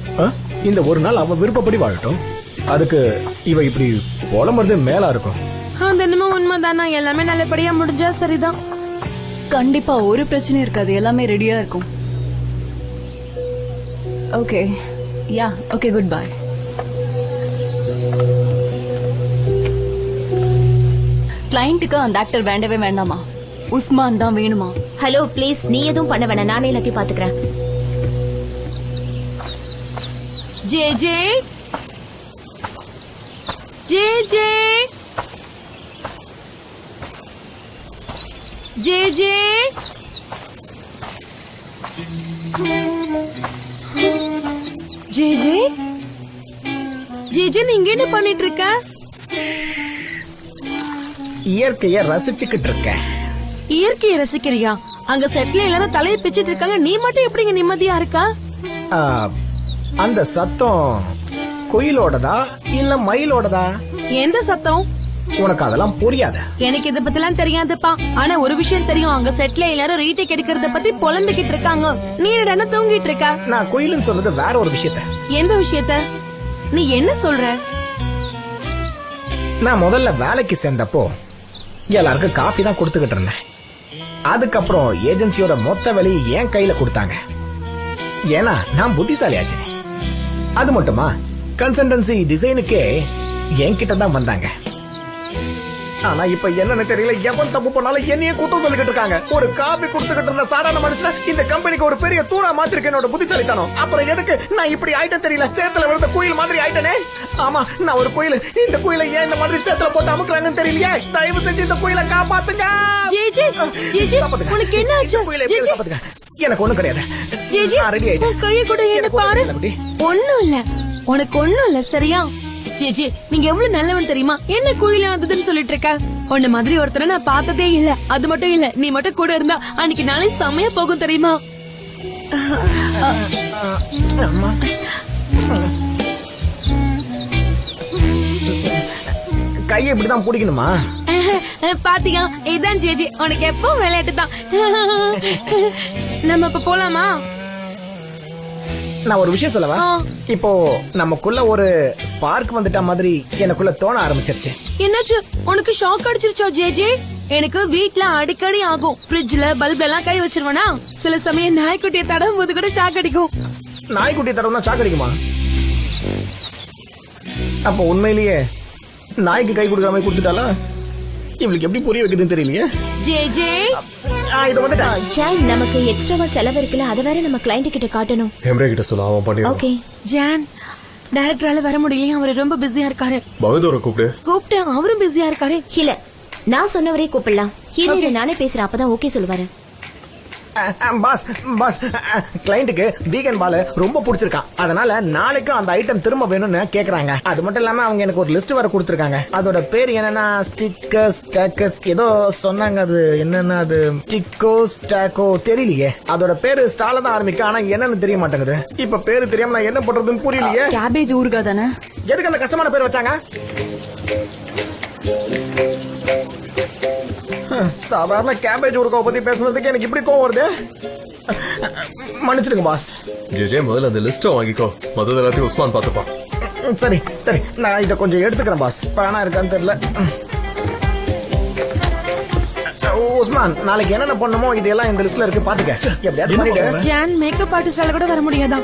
இந்த ஒரு நாள் அவ விருப்பப்படி வாழட்டும். அதுக்கு இவ இப்படி புலம்புறது மேலா இருக்கும். அது என்னமோ உண்மைதானா? எல்லாமே நல்லபடியா முடிஞ்சா சரிதான். கண்டிப்பா ஒரு பிரச்சனை இருக்காது, எல்லாமே ரெடியா இருக்கும். Okay yeah okay good bye. கிளையண்ட்டுக்கு அந்த ஆக்டர் வேண்டவே வேண்டாமா? உஸ்மான் தான் வேணுமா? ஹலோ ப்ளீஸ், நீ எதுவும் பண்ண வேணாம், நானே எல்லாத்தையும் பாத்துக்கிறேன். J J J J J J J J J J நீங்க என்ன பண்ணிட்டு இருக்க? இயற்கைய ரசிச்சுக்கிட்டு இருக்க. இயற்கையை ரசிக்கிறியா? அங்க செட்ல எல்லாரும் தலையை பிச்சிட்டு இருக்காங்க, நீ மட்டும் எப்படிங்க நிம்மதியா இருக்கா? அந்த சத்தம் குயிலோடதா இல்ல மயிலோடதா? எந்த சத்தம்? உனக்கு அதெல்லாம் புரியாது. எனக்கு இத பத்திலாம் தெரியாதுப்பா. ஆனா ஒரு விஷயம் தெரியும், அங்க செட்ல எல்லாரும் ரீடேக் எடுக்கிறத பத்தி புலம்பிக்கிட்டு இருக்காங்க. நீ என்ன தூங்கிட்டு இருக்க? நான் குயிலுன்னு சொல்றது வேற ஒரு விஷயத்த. எந்த விஷயத்த? நீ என்ன சொல்ற? நான் முதல்ல வேலைக்கு சேர்ந்தப்போ எல்லாருக்கும் காஃபி தான் கொடுத்துக்கிட்டு இருந்தேன். அதுக்கப்புறம் ஏஜென்சியோட மொத்த வேலையை என் கையில கொடுத்தாங்க. ஏன்னா நான் புத்திசாலியாச்சு. அது மட்டுமா, கன்சல்டன்சி டிசைனுக்கே என்கிட்ட தான் வந்தாங்க. ஆனா இப்ப என்னன்னு தெரியல, எவன் தப்பு பண்ணாலும் என்னையே கூட்டம் சொல்லிக்கிட்டு இருக்காங்க. ஒரு காபி கொடுத்துக்கிட்டு இருந்த சாதாரண மனுஷன் இந்த கம்பெனிக்கு ஒரு பெரிய தூணா மாத்திருக்கேன். என்னோட புத்திசாலித்தனம். அப்புறம் எதுக்கு நான் இப்படி ஆயிட்டேன் தெரியல. சேத்துல விழுந்த குயில் மாதிரி ஆயிட்டனே. ஆமா, நான் ஒரு குயில். இந்த குயிலை ஏன் இந்த மாதிரி சேத்துல போட்டு அமுக்குறாங்கன்னு தெரியலையே. தயவு செஞ்சு இந்த குயிலை காப்பாத்துங்க. உனக்கு என்ன ஆச்சு? எனக்கு ஒண்ணும் கிடையாது. ரெடி ஆயிட்டேன். கையை கூட என்ன பாரு. ஒண்ணும் இல்ல, உனக்கு ஒண்ணும் இல்ல சரியா? ஜேஜி நீங்க எவ்வளவு நல்லவன் தெரியுமா? என்ன குயிலாதுன்னு சொல்லிட்டு இருக்க? உன்ன மாதிரி ஒருத்தரை நான் பார்த்ததே இல்ல. அது மட்டும் இல்ல, நீ மட்டும் கூட இருந்தா அன்னைக்கு நாளை செமையா போகும் தெரியுமா? கையை இப்படிதான் பிடிக்கணுமா? பாத்தீங்க, இதான் ஜேஜி. உனக்கு எப்போ விளையாட்டு தான். நம்ம இப்ப போலாமா? நான் ஒரு விஷயம் சொல்லவா? இப்போ நமக்குள்ள ஒரு ஸ்பார்க் வந்துட்ட மாதிரி எனக்குள்ள தோண ஆரம்பிச்சிருச்சு. என்னாச்சு? உனக்கு ஷாக் அடிச்சிருச்சா ஜேஜே? எனக்கு வீட்ல அடிக்கடி ஆகும். ஃப்ரிட்ஜ்ல பல்ப் எல்லாம் கை வச்சிருவனா, சில சமயம் நாய்க்குட்டியை தடவும் போது கூட ஷாக் அடிக்கும். நாய்க்குட்டியை தடவுனா ஷாக் அடிக்குமா? அப்போ உண்மையிலேயே நாய்க்கு கை கொடுக்குற மாதிரி கொடுத்துட்டாலா? இவளுக்கு எப்படி புரிய வைக்குதுன்னு தெரியலையே. ஜேஜே இது வந்துட்டா. ஜான், நமக்கு எக்ஸ்ட்ராவா செலவு இருக்குல்ல, அத வேற நம்ம கிளையண்ட் கிட்ட காட்டணும். ஹெம்ரே கிட்ட சொல்ல, அவன் பண்ணிடுவான். ஓகே ஜான், டைரக்டரால வர முடியலையே, அவரு ரொம்ப பிஸியா இருக்காரு. பகதூரை கூப்பிட்டு. அவரும் பிஸியா இருக்காரு. இல்ல, நான் சொன்னவரே கூப்பிடலாம். ஹீரோட நானே பேசுறேன், அப்பதான் ஓகே சொல்லுவாரு. பாஸ் பாஸ், கிளையண்ட்டுக்கு வீகன் பால் ரொம்ப பிடிச்சிருக்கான். அதனால நாளைக்கு அந்த ஐட்டம் திரும்ப வேணும்னு கேக்குறாங்க. அது மட்டும் இல்லாம அவங்க எனக்கு ஒரு லிஸ்ட் வர கொடுத்திருக்காங்க. அதோட பேர் என்னன்னா ஸ்டிக்கர்ஸ் ஸ்டாக்கர்ஸ் ஏதோ சொன்னாங்க. அது என்னன்னா, அது ஸ்டிக்கோ ஸ்டாக்கோ தெரியலையே. அதோட பேரு ஸ்டால தான் ஆரம்பிக்க, ஆனா என்னன்னு தெரிய மாட்டேங்குது. இப்ப பேரு தெரியாம நான் என்ன பண்றதுன்னு புரியலையே. கேபேஜ் ஊறுகா தானே? எதுக்கு அந்த கஷ்டமான பேர் வச்சாங்க? சாதாரண கேபேஜ் ஊறுகாவை பத்தி பேசுறதுக்கு எனக்கு இப்படி கோவம் வருது. மன்னிச்சிடுங்க பாஸ். ஜே முதல்ல அந்த லிஸ்ட்டை வாங்கிக்கோ. மொத்தம் எல்லாத்தையும் உஸ்மான் பார்த்துப்பான். சரி சரி, நான் இதை கொஞ்சம் எடுத்துக்கிறேன் பாஸ். பேனா இருக்கான்னு தெரியல. உஸ்மான், நாளைக்கு என்னென்ன பண்ணுமோ இதெல்லாம் இந்த லிஸ்ட்ல இருக்கு, பாத்துக்க. எப்படியாவது பண்ணிட்டு. ஜான் மேக்கப் ஆர்டிஸ்டால கூட வர முடியாதா?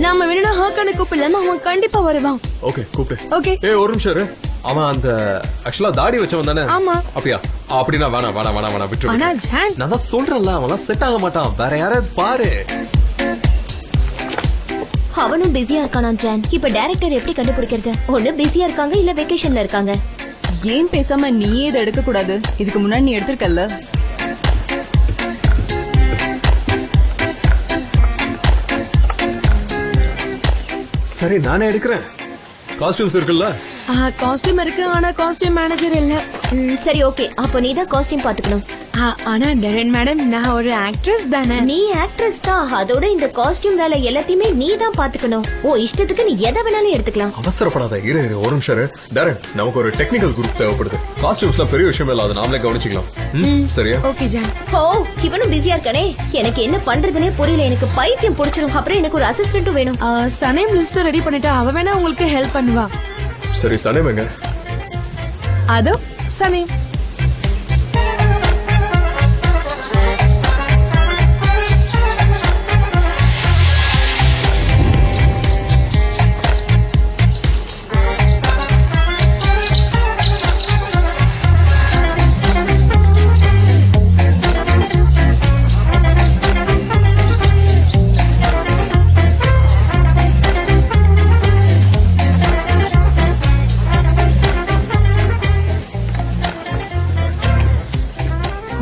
நாம வேணும்னா ஹாக்கான கூப்பிடலாமா? அவன் கண்டிப்பா வருவான். ஓகே கூப்பிட்டு. ஓகே. ஒரு நிமிஷம் இரு. அவன் அந்த ஆக்சுவலா தாடி வச்சவன் தானே? ஆமா. அப்படியா? அப்படின்னா வேணாம் விட்டு. ஆனா ஜான், நான் தான் சொல்றேன்ல, அவன் செட் ஆக மாட்டான். வேற யாராவது பாரு. அவனும் பிஸியா இருக்கானா ஜான்? இப்ப டைரக்டர் எப்படி கண்டுபிடிக்கிறது? ஒண்ணு பிஸியா இருக்காங்க, இல்ல வெக்கேஷன்ல இருக்காங்க. ஏன் பேசாம நீயே இதை எடுக்க கூடாது? இதுக்கு முன்னாடி நீ எடுத்திருக்கல. சரி நானே எடுக்கிறேன். காஸ்டியூம்ஸ் இருக்குல்ல? காஸ்டியூம் இருக்கு ஆனா காஸ்டியூம் மேனேஜர் இல்ல. சரி ஓகே, அப்ப நீ தான் காஸ்டியூம் பாத்துக்கணும். ஆனா டெரன் மேடம், நான் ஒரு ஆக்ட்ரஸ் தானே. நீ ஆக்ட்ரஸ் தான், அதோட இந்த காஸ்டியூம் வேலை எல்லாத்தையுமே நீ தான் பாத்துக்கணும். ஓ இஷ்டத்துக்கு நீ எதை வேணாலும் எடுத்துக்கலாம். அவசரப்படாத, இரு ஒரு நிமிஷம். டேரன், நமக்கு ஒரு டெக்னிக்கல் குரூப் தேவைப்படுது. காஸ்டியூம்ஸ்லாம் பெரிய விஷயம் இல்ல, அதை நாமளே கவனிச்சுக்கலாம். சரியா? Okay John. ஓ இவனும் பிஸியா இருக்கானே, எனக்கு என்ன பண்றதுனே புரியல. எனக்கு பைத்தியம் பிடிச்சிடும். அப்புறம் எனக்கு ஒரு அசிஸ்டன்ட்டும் வேணும். சனேம் லிஸ்ட் ரெடி பண்ணிட்டா, அவ வேணா உங்களுக்கு ஹெல்ப் பண்ணுவா. சரி, சனேம் எங்க? அதோ சனேம்.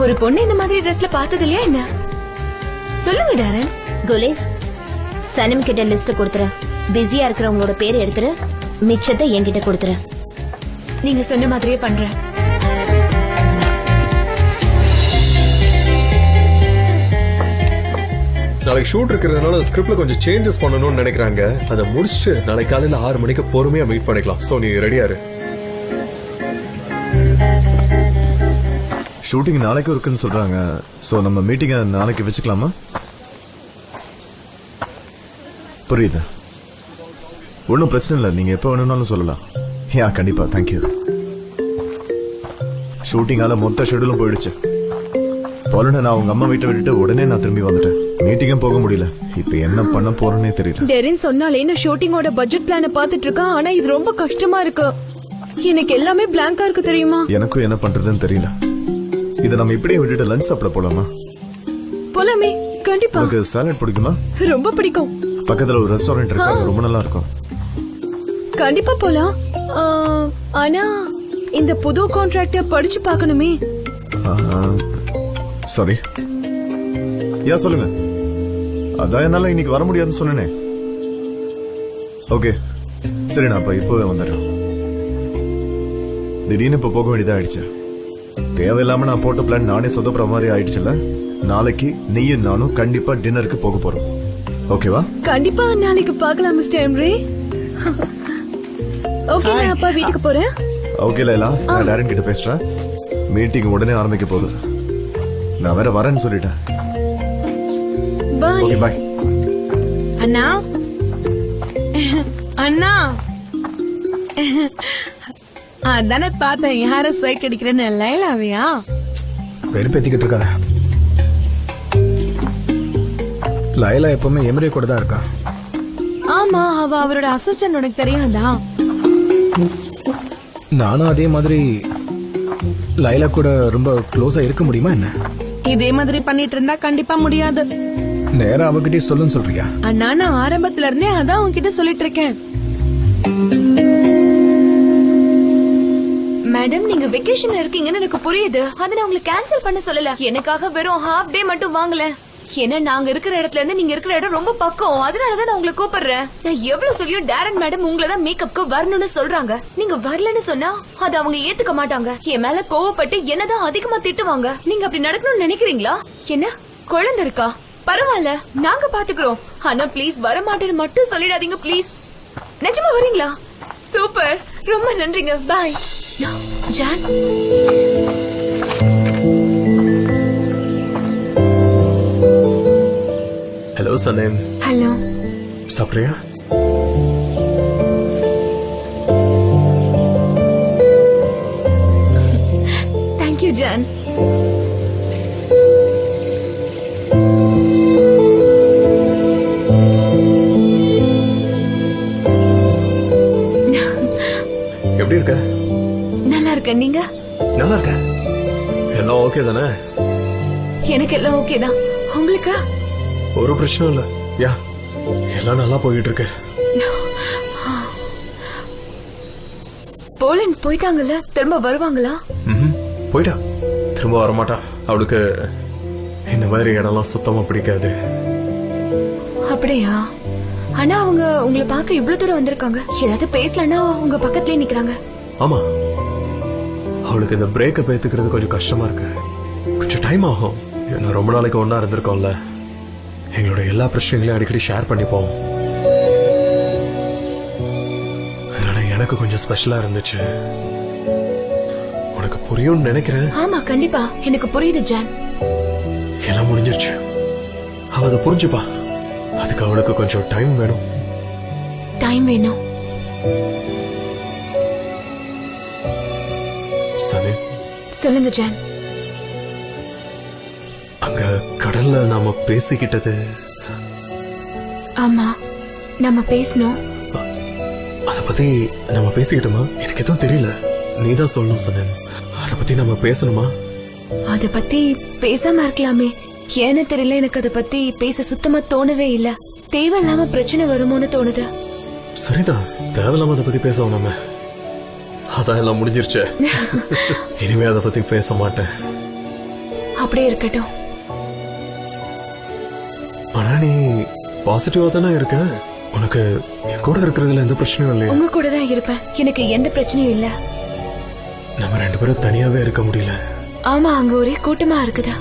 ஒரு பொண்ணு இந்த மாதிரி ட்ரெஸ்ல பார்த்தது இல்லையா என்ன? சொல்லுங்க டேரன். குலேஸ், சனம் கிட்ட லிஸ்ட் கொடுத்துரு. பிஸியா இருக்கிறவங்களோட பேர் எடுத்துரு, மிச்சத்தை என்கிட்ட கொடுத்துரு. நீங்க சொன்ன மாதிரியே பண்றேன். நாளைக்கு ஷூட் இருக்கிறதுனால ஸ்கிரிப்ட்ல கொஞ்சம் சேஞ்சஸ் பண்ணணும்னு நினைக்கிறாங்க. அதை முடிச்சுட்டு நாளைக்கு காலையில 6 மணிக்கு பொறுமையா மீட் பண்ணிக்கலாம். சோ நீ ரெடியா இரு. ஷூட்டிங் நாளைக்கு இருக்குன்னு சொல்றாங்க. சோ நம்ம மீட்டிங்கை நாளைக்கு வச்சுக்கலாமா? புரியுது, ஒன்னும் பிரச்சனை இல்லை. நீங்க எப்ப வேணும்னாலும் சொல்லலாம். யா கண்டிப்பா, தேங்க்யூ. ஷூட்டிங்கால மொத்த ஷெடியூலும் போயிடுச்சு. போலன்னு நான் உங்க அம்மா வீட்டை விட்டுட்டு உடனே நான் திரும்பி வந்துட்டேன். மீட்டிங்கும் போக முடியல. இப்ப என்ன பண்ண போறேன்னே தெரியல. டெரின் சொன்னாலே நான் ஷூட்டிங்கோட பட்ஜெட் பிளான பாத்துட்டு இருக்கேன். ஆனா இது ரொம்ப கஷ்டமா இருக்கு. எனக்கு எல்லாமே பிளாங்கா இருக்கு தெரியுமா? எனக்கும் என்ன பண்றதுன்னு தெரியல. இதை நம்ம இப்படியே விட்டுட்டு லஞ்ச் சாப்பிட போலாமா? போலாமே, கண்டிப்பா. உங்களுக்கு சாலட் பிடிக்குமா? ரொம்ப பிடிக்கும். பக்கத்துல ஒரு ரெஸ்டாரண்ட் இருக்கு, ரொம்ப நல்லா இருக்கும். கண்டிப்பா போலாம். ஆனா இந்த புது கான்ட்ராக்ட படிச்சு பார்க்கணுமே. சாரி. யா சொல்லுங்க. அதான் என்னால இன்னைக்கு வர முடியாதுன்னு சொன்னேனே. ஓகே சரி, நான் இப்பவே வந்துடுறேன். திடீர்னு இப்ப போக வேண்டியதா ஆயிடுச்சு. தேவையில்லாம நான் போட்ட பிளான் நானே சொதப்புற மாதிரி ஆயிடுச்சுல. நாளைக்கு நீயும் நானும் கண்டிப்பா டின்னருக்கு போக போறோம். ஓகேவா? கண்டிப்பா நாளைக்கு பார்க்கலாம் மிஸ்டர் எம்ரே. ஓகே, நான் அப்பா வீட்டுக்கு போறேன். ஓகே லைலா, நான் டேரன் கிட்ட பேசுறேன். மீட்டிங் உடனே ஆரம்பிக்க போகுது. நான் வேற வரேன்னு சொல்லிட்டேன். பாய். Okay bye. அண்ணா அண்ணா, அதானே பார்த்தேன். யார சைட் அடிக்கிறேன்னு. லைலாவியா? வெறுப்பேத்திக்கிட்டு இருக்காத. லைலா எப்பவுமே எம்ரே கூட தான் இருக்கா. ஆமா, அவ அவரோட அசிஸ்டன்ட். உனக்கு தெரியாதா? நானும் அதே மாதிரி லைலா கூட ரொம்ப க்ளோஸா இருக்க முடியுமா என்ன? இதே மாதிரி பண்ணிட்டு இருந்தா கண்டிப்பா முடியாது. நேரா அவகிட்டே சொல்லுன்னு சொல்றியா? அண்ணா, நான் ஆரம்பத்துல இருந்தே அதான் உன்கிட்ட சொல்லிட்டு இருக்கேன். மேடம், நீங்க வெக்கேஷன்ல இருக்கீங்கன்னு எனக்கு புரியுது. அதை நான் உங்களுக்கு கேன்சல் பண்ண சொல்லல. எனக்காக வெறும் ஹாஃப் டே மட்டும் வாங்கல. ஏன்னா நாங்க இருக்கிற இடத்துல இருந்து நீங்க இருக்கிற இடம் ரொம்ப பக்கம். அதனாலதான் நான் உங்களை கூப்பிடுறேன். நான் எவ்வளவு சொல்லியும் டேரன் மேடம் உங்களை தான் மேக்கப்க்கு வரணும்னு சொல்றாங்க. நீங்க வரலன்னு சொன்னா அது அவங்க ஏத்துக்க மாட்டாங்க. என் மேல கோவப்பட்டு என்னதான் அதிகமா திட்டுவாங்க. நீங்க அப்படி நடக்கணும்னு நினைக்கிறீங்களா? என்ன குழந்தை இருக்கா? பரவாயில்ல, நாங்க பாத்துக்கிறோம். ஆனா ப்ளீஸ் வர மாட்டேன்னு மட்டும் சொல்லிடாதீங்க ப்ளீஸ். நிஜமா வரீங்களா? சூப்பர், ரொம்ப நன்றிங்க. பாய். ஜான், ஹலோ சனேம். ஹலோ. சாப்பிடுறியா? Thank you John. எப்படி இருக்க? நல்லா இருக்கேன். நீங்க? நல்லா இருக்க. எல்லாம் ஓகே தானே? எனக்கு எல்லாம் ஓகே தான். உங்களுக்கு? ஒரு பிரச்சனை இல்ல. யா, எல்லாம் நல்லா போயிட்டு இருக்கு. போலண்ட் போயிட்டாங்கல்ல, திரும்ப வருவாங்களா? போயிட்டா, திரும்ப வரமாட்டா. அவளுக்கு இந்த மாதிரி இடம்லாம் சுத்தமா பிடிக்காது. அப்படியா? ஆனா அவங்க உங்களை பார்க்க இவ்வளவு தூரம் வந்திருக்காங்க. ஏதாவது பேசலன்னா உங்க பக்கத்துலயே நிக்கிறாங்க. ஆமா, அவளுக்கு இந்த பிரேக்கப் ஏத்துக்கிறது கொஞ்சம் கஷ்டமா இருக்கு. கொஞ்சம் டைம் ஆகும். ஏன்னா ரொம்ப நாளைக்கு ஒன்னா இருந்திருக்கோம்ல, எங்களோட எல்லா பிரச்சனைகளையும் அடிக்கடி ஷேர் பண்ணிப்போம். அதனால எனக்கு கொஞ்சம் ஸ்பெஷலா இருந்துச்சு. உனக்கு புரியும்னு நினைக்கிறேன். ஆமா கண்டிப்பா எனக்கு புரியுது ஜான். எல்லாம் முடிஞ்சிருச்சு. அவ அதை புரிஞ்சுப்பா. அதுக்கு அவளுக்கு கொஞ்சம் டைம் வேணும். டைம் வேணும். சனி, சொல்லுங்க ஜான். அங்க கடல்ல நாம பேசிக்கிட்டது. ஆமா நம்ம பேசணும். அத பத்தி நம்ம பேசிக்கிட்டோமா? எனக்கு எதுவும் தெரியல. நீதான் சொல்லணும் சனன். அத பத்தி நம்ம பேசணுமா? அத பத்தி பேசாம இருக்கலாமே. ஏன்னு தெரியல, எனக்கு அத பத்தி பேச சுத்தமா தோணவே இல்ல. தேவையில்லாம பிரச்சனை வருமோன்னு தோணுது. சரிதான், தேவையில்லாம அதை பத்தி பேச நம்ம. அதான் எல்லாம் முடிஞ்சிருச்சு. இனிமே அதை பத்தி பேச மாட்டேன். அப்படியே இருக்கட்டும். ஆனா நீ பாசிட்டிவா தானே இருக்க. உனக்கு என் கூட இருக்கிறதுல எந்த பிரச்சனையும் இல்லையா? உங்க கூட தான் இருப்பேன். எனக்கு எந்த பிரச்சனையும் இல்ல. நம்ம 2 பேரும் தனியாவே இருக்க முடியல. ஆமா, அங்க ஒரே கூட்டமா இருக்குதா.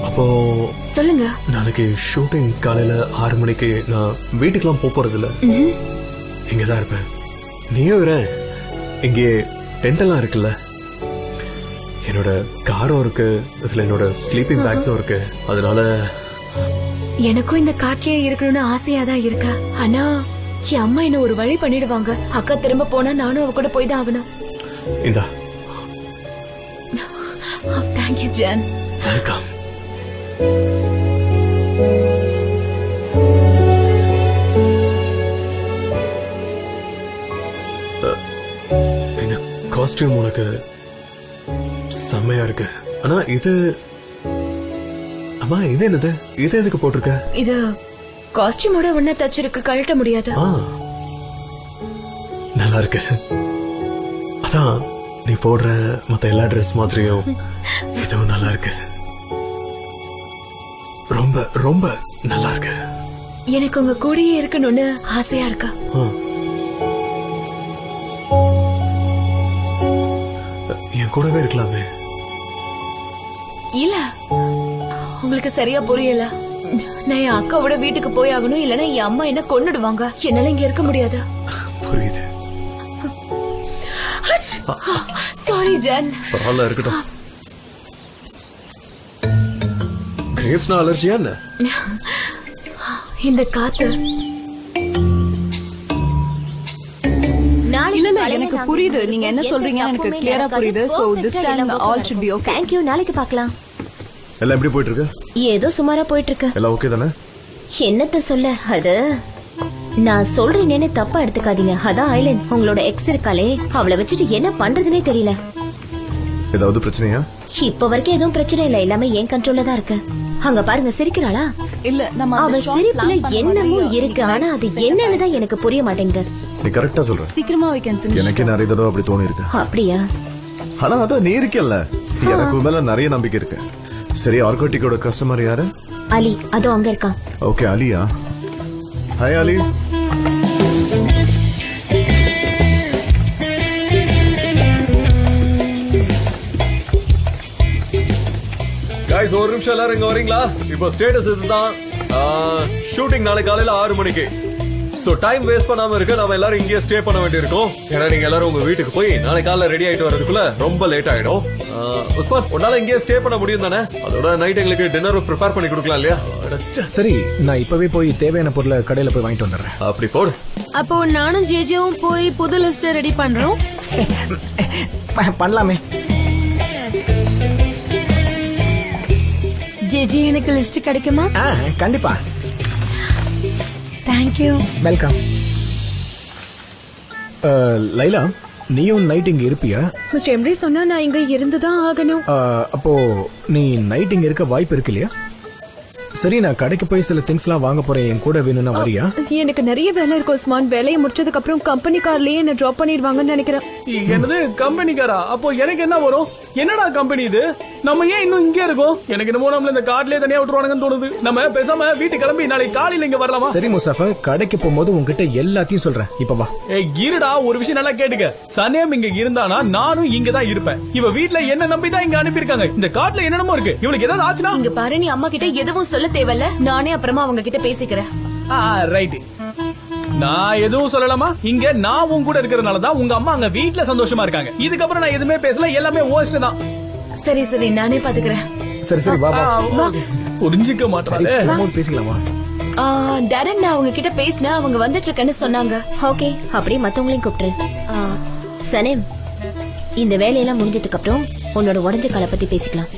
அப்போ சொல்லுங்க. நாளைக்கு ஷூட்டிங் காலையில 6 மணிக்கு. நான் வீட்டுக்கெல்லாம் போறது இல்ல, இங்கதான் இருப்பேன். நீயும் இரு. இங்கே டென்ட் எல்லாம் இருக்குல்ல, என்னோட காரும் இருக்கு, இதுல என்னோட ஸ்லீப்பிங் பேக்ஸும் இருக்கு. அதனால எனக்கும் இந்த காட்டிலேயே இருக்கணும்னு ஆசையா தான் இருக்கா. ஆனா என் அம்மா என்ன ஒரு வழி பண்ணிடுவாங்க. அக்கா திரும்ப போனா நானும் அவ கூட போய் தான் ஆகணும். இந்தா. Thank you John. வெல்கம். இந்த காஸ்டியூம் உனக்கு செம்மையா இருக்கு. ஆனா இது, அம்மா இது என்னது? இது எதுக்கு போட்டிருக்க? இது காஸ்டியூமோட ஒண்ணா தச்சிருக்கு, கழட்ட முடியாது. நல்லா இருக்கு. அதான் நீ போடுற மத்த எல்லா ட்ரெஸ் மாதிரியும் இதுவும் நல்லா இருக்கு. ரொம்ப ரொம்ப நல்லா இருக்கு. எனக்கு உங்க கூடயே இருக்கணும்னு ஆசையா இருக்கா. என் கூடவே இருக்கலாமே. இல்ல, உங்களுக்கு சரியா புரியல. நான் என் அக்காவோட வீட்டுக்கு போய் ஆகணும், இல்லனா என் அம்மா என்ன கொன்னுடுவாங்க. என்னால இங்க இருக்க முடியாது. புரியுது. Sorry John. பரவாயில்ல, இருக்கட்டும். கிரேப்ஸ்னா அலர்ஜியா என்ன? இந்த காத்து. இல்ல எனக்கு புரியுது நீங்க என்ன சொல்றீங்க. எனக்கு கிளியரா புரியுது. So this time all should be okay. Thank you. நாளைக்கு பார்க்கலாம். எல்லாம் எப்படி போயிட்டு இருக்கு? ஏதோ சுமாரா போயிட்டு இருக்கு. எல்லாம் ஓகே தானே? என்னத்த சொல்ல, அது நான் சொல்றேனேன்னு தப்பா எடுத்துக்காதீங்க. அதான் ஐலண்ட் உங்களோட எக்ஸ் இருக்காளே, அவளை வச்சுட்டு என்ன பண்றதுனே தெரியல. ஏதாவது பிரச்சனையா? இப்ப வரைக்கும் எதுவும் பிரச்சனை இல்ல, எல்லாமே என் கண்ட்ரோல்ல தான் இருக்கு. அங்க பாருங்க, சிரிக்கிறாளா? இல்ல நம்ம அவ சிரிப்புல என்னமோ இருக்கு, ஆனா அது என்னன்னு தான் எனக்கு புரிய மாட்டேங்குது. நீ கரெக்டா சொல்ற. சீக்கிரமா we can finish. எனக்கு நிறைய தடவை அப்படி தோணி இருக்கு. அப்படியா? ஆனா அதான் நீ இருக்கல்ல, எனக்கு மேல நிறைய நம்பிக்கை இருக்கு. சரி, ஆர்கோட்டிக்கோட கஸ்டமர் யாரு? அலி. அதோ அங்க இருக்கான். ஓகே, அலியா? ஹாய் அலி. गाइस ஒரு நிமிஷம் எல்லாரும் இங்க வரீங்களா? இப்போ ஸ்டேட்டஸ் இதுதான். ஷூட்டிங் நாளை காலையில 6 மணிக்கு. சோ டைம் வேஸ்ட் பண்ணாம இருக்க நாம எல்லாரும் இங்கே ஸ்டே பண்ண வேண்டியிருக்கும். ஏன்னா நீங்க எல்லாரும் உங்க வீட்டுக்கு போய் நாளை காலையில ரெடி ஆயிட்டு வரதுக்குள்ள ரொம்ப லேட் ஆயிடும். உஸ்மான், உன்னால இங்கே ஸ்டே பண்ண முடியும் தானே? அதோட நைட் எங்களுக்கு டின்னர் ப்ரிப்பேர் பண்ணி கொடுக்கலாம் இல்லையா? சரி, நான் இப்பவே போய் தேவையான பொருளை கடையில போய் வாங்கிட்டு வந்துடுறேன். அப்படி போடு. அப்போ நானும் ஜேஜேவும் போய் புது லிஸ்ட் ரெடி பண்றோம். பண்ணலாமே. ஜேஜே, எனக்கு லிஸ்ட் கிடைக்குமா? கண்டிப்பா. தேங்க்யூ. வெல்கம். லைலா, நீயும் நைட் இங்க இருப்பியா? மிஸ்டர் எம்டி சொன்னா நான் இங்க இருந்துதான் ஆகணும். அப்போ நீ நைட் இங்க இருக்க வாய்ப்பு இருக்கு இல்லையா? சரி, நான் கடைக்கு போய் சில திங்ஸ் எல்லாம் வாங்க போறேன். என் கூட வேணும்னா வரியா? எனக்கு நிறைய வேலை இருக்கும் உஸ்மான். வேலையை முடிச்சதுக்கு அப்புறம் கம்பெனி கார்லயே என்ன டிராப் பண்ணிடுவாங்கன்னு நினைக்கிறேன். என்னது கம்பெனி காரா? அப்போ எனக்கு என்ன வரும்? என்னடா கம்பெனி இது? நம்ம ஏன் இன்னும் இங்கே இருக்கோம்? எனக்கு என்னமோ நம்மள இந்த கார்ட்லயே தனியா விட்டுருவானுங்கன்னு தோணுது. நம்ம பேசாம வீட்டுக்கு கிளம்பி நாளைக்கு காலையில இங்க வரலாமா? சரி முசாஃபர், கடைக்கு போகும்போது உங்ககிட்ட எல்லாத்தையும் சொல்றேன். இப்ப வா. இருடா, ஒரு விஷயம் நல்லா கேட்டுக்க. சனேம் இங்க இருந்தானா நானும் இங்க தான் இருப்பேன். இவ வீட்ல என்ன நம்பி தான் இங்க அனுப்பியிருக்காங்க. இந்த கார்ட்ல என்னென்னமோ இருக்கு. இவளுக்கு ஏதாவது ஆச்சுனா இங்க பாரு, நீ அம்மா கிட்ட எதுவும் சொல்ல தேவையில்ல. நானே அப்புறமா அவங்க கிட்ட பேசிக்கிறேன். ரைட். நான் எதுவும் சொல்லலாமா? இங்க நான் உன் கூட இருக்கிறதுனால தான் உங்க அம்மா அங்க வீட்ல சந்தோஷமா இருக்காங்க. இதுக்கப்புறம் நான் எதுவுமே பேசல. எல்லாமே worst தான். சரி சரி, நானே பாத்துக்கிறேன். சரி சரி, வா வா. புரிஞ்சுக்க மாட்டாளே. பேசிக்கலாமா? டேரன், நான் அவங்க கிட்ட பேசினா அவங்க வந்துட்டு இருக்கேன்னு சொன்னாங்க. ஓகே, அப்படியே மத்தவங்களையும் கூப்பிட்டுரு. சனேம், இந்த வேலையெல்லாம் முடிஞ்சதுக்கு அப்புறம் உன்னோட உடஞ்ச காலை பத்தி பேசிக்கலாம்.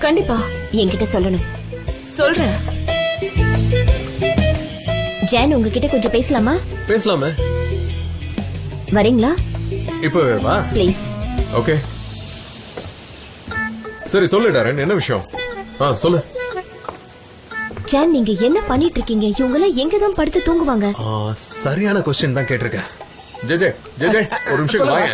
கண்டிப்பா என்கிட்ட சொல்லணும். சொல்றேன். ஜான், உங்ககிட்ட கொஞ்சம் பேசலாமா? பேசலாமே. வரீங்களா? இப்போ வா. ப்ளீஸ். ஓகே. சரி சொல்லு டாரன், என்ன விஷயம்? சொல்லு. ஜான், நீங்க என்ன பண்ணிட்டு இருக்கீங்க? இவங்க எல்லாம் எங்க தான் படுத்து தூங்குவாங்க? சரியான क्वेश्चन தான் கேட்டிருக்கேன். ஜெஜே ஒரு நிமிஷம் வாங்க.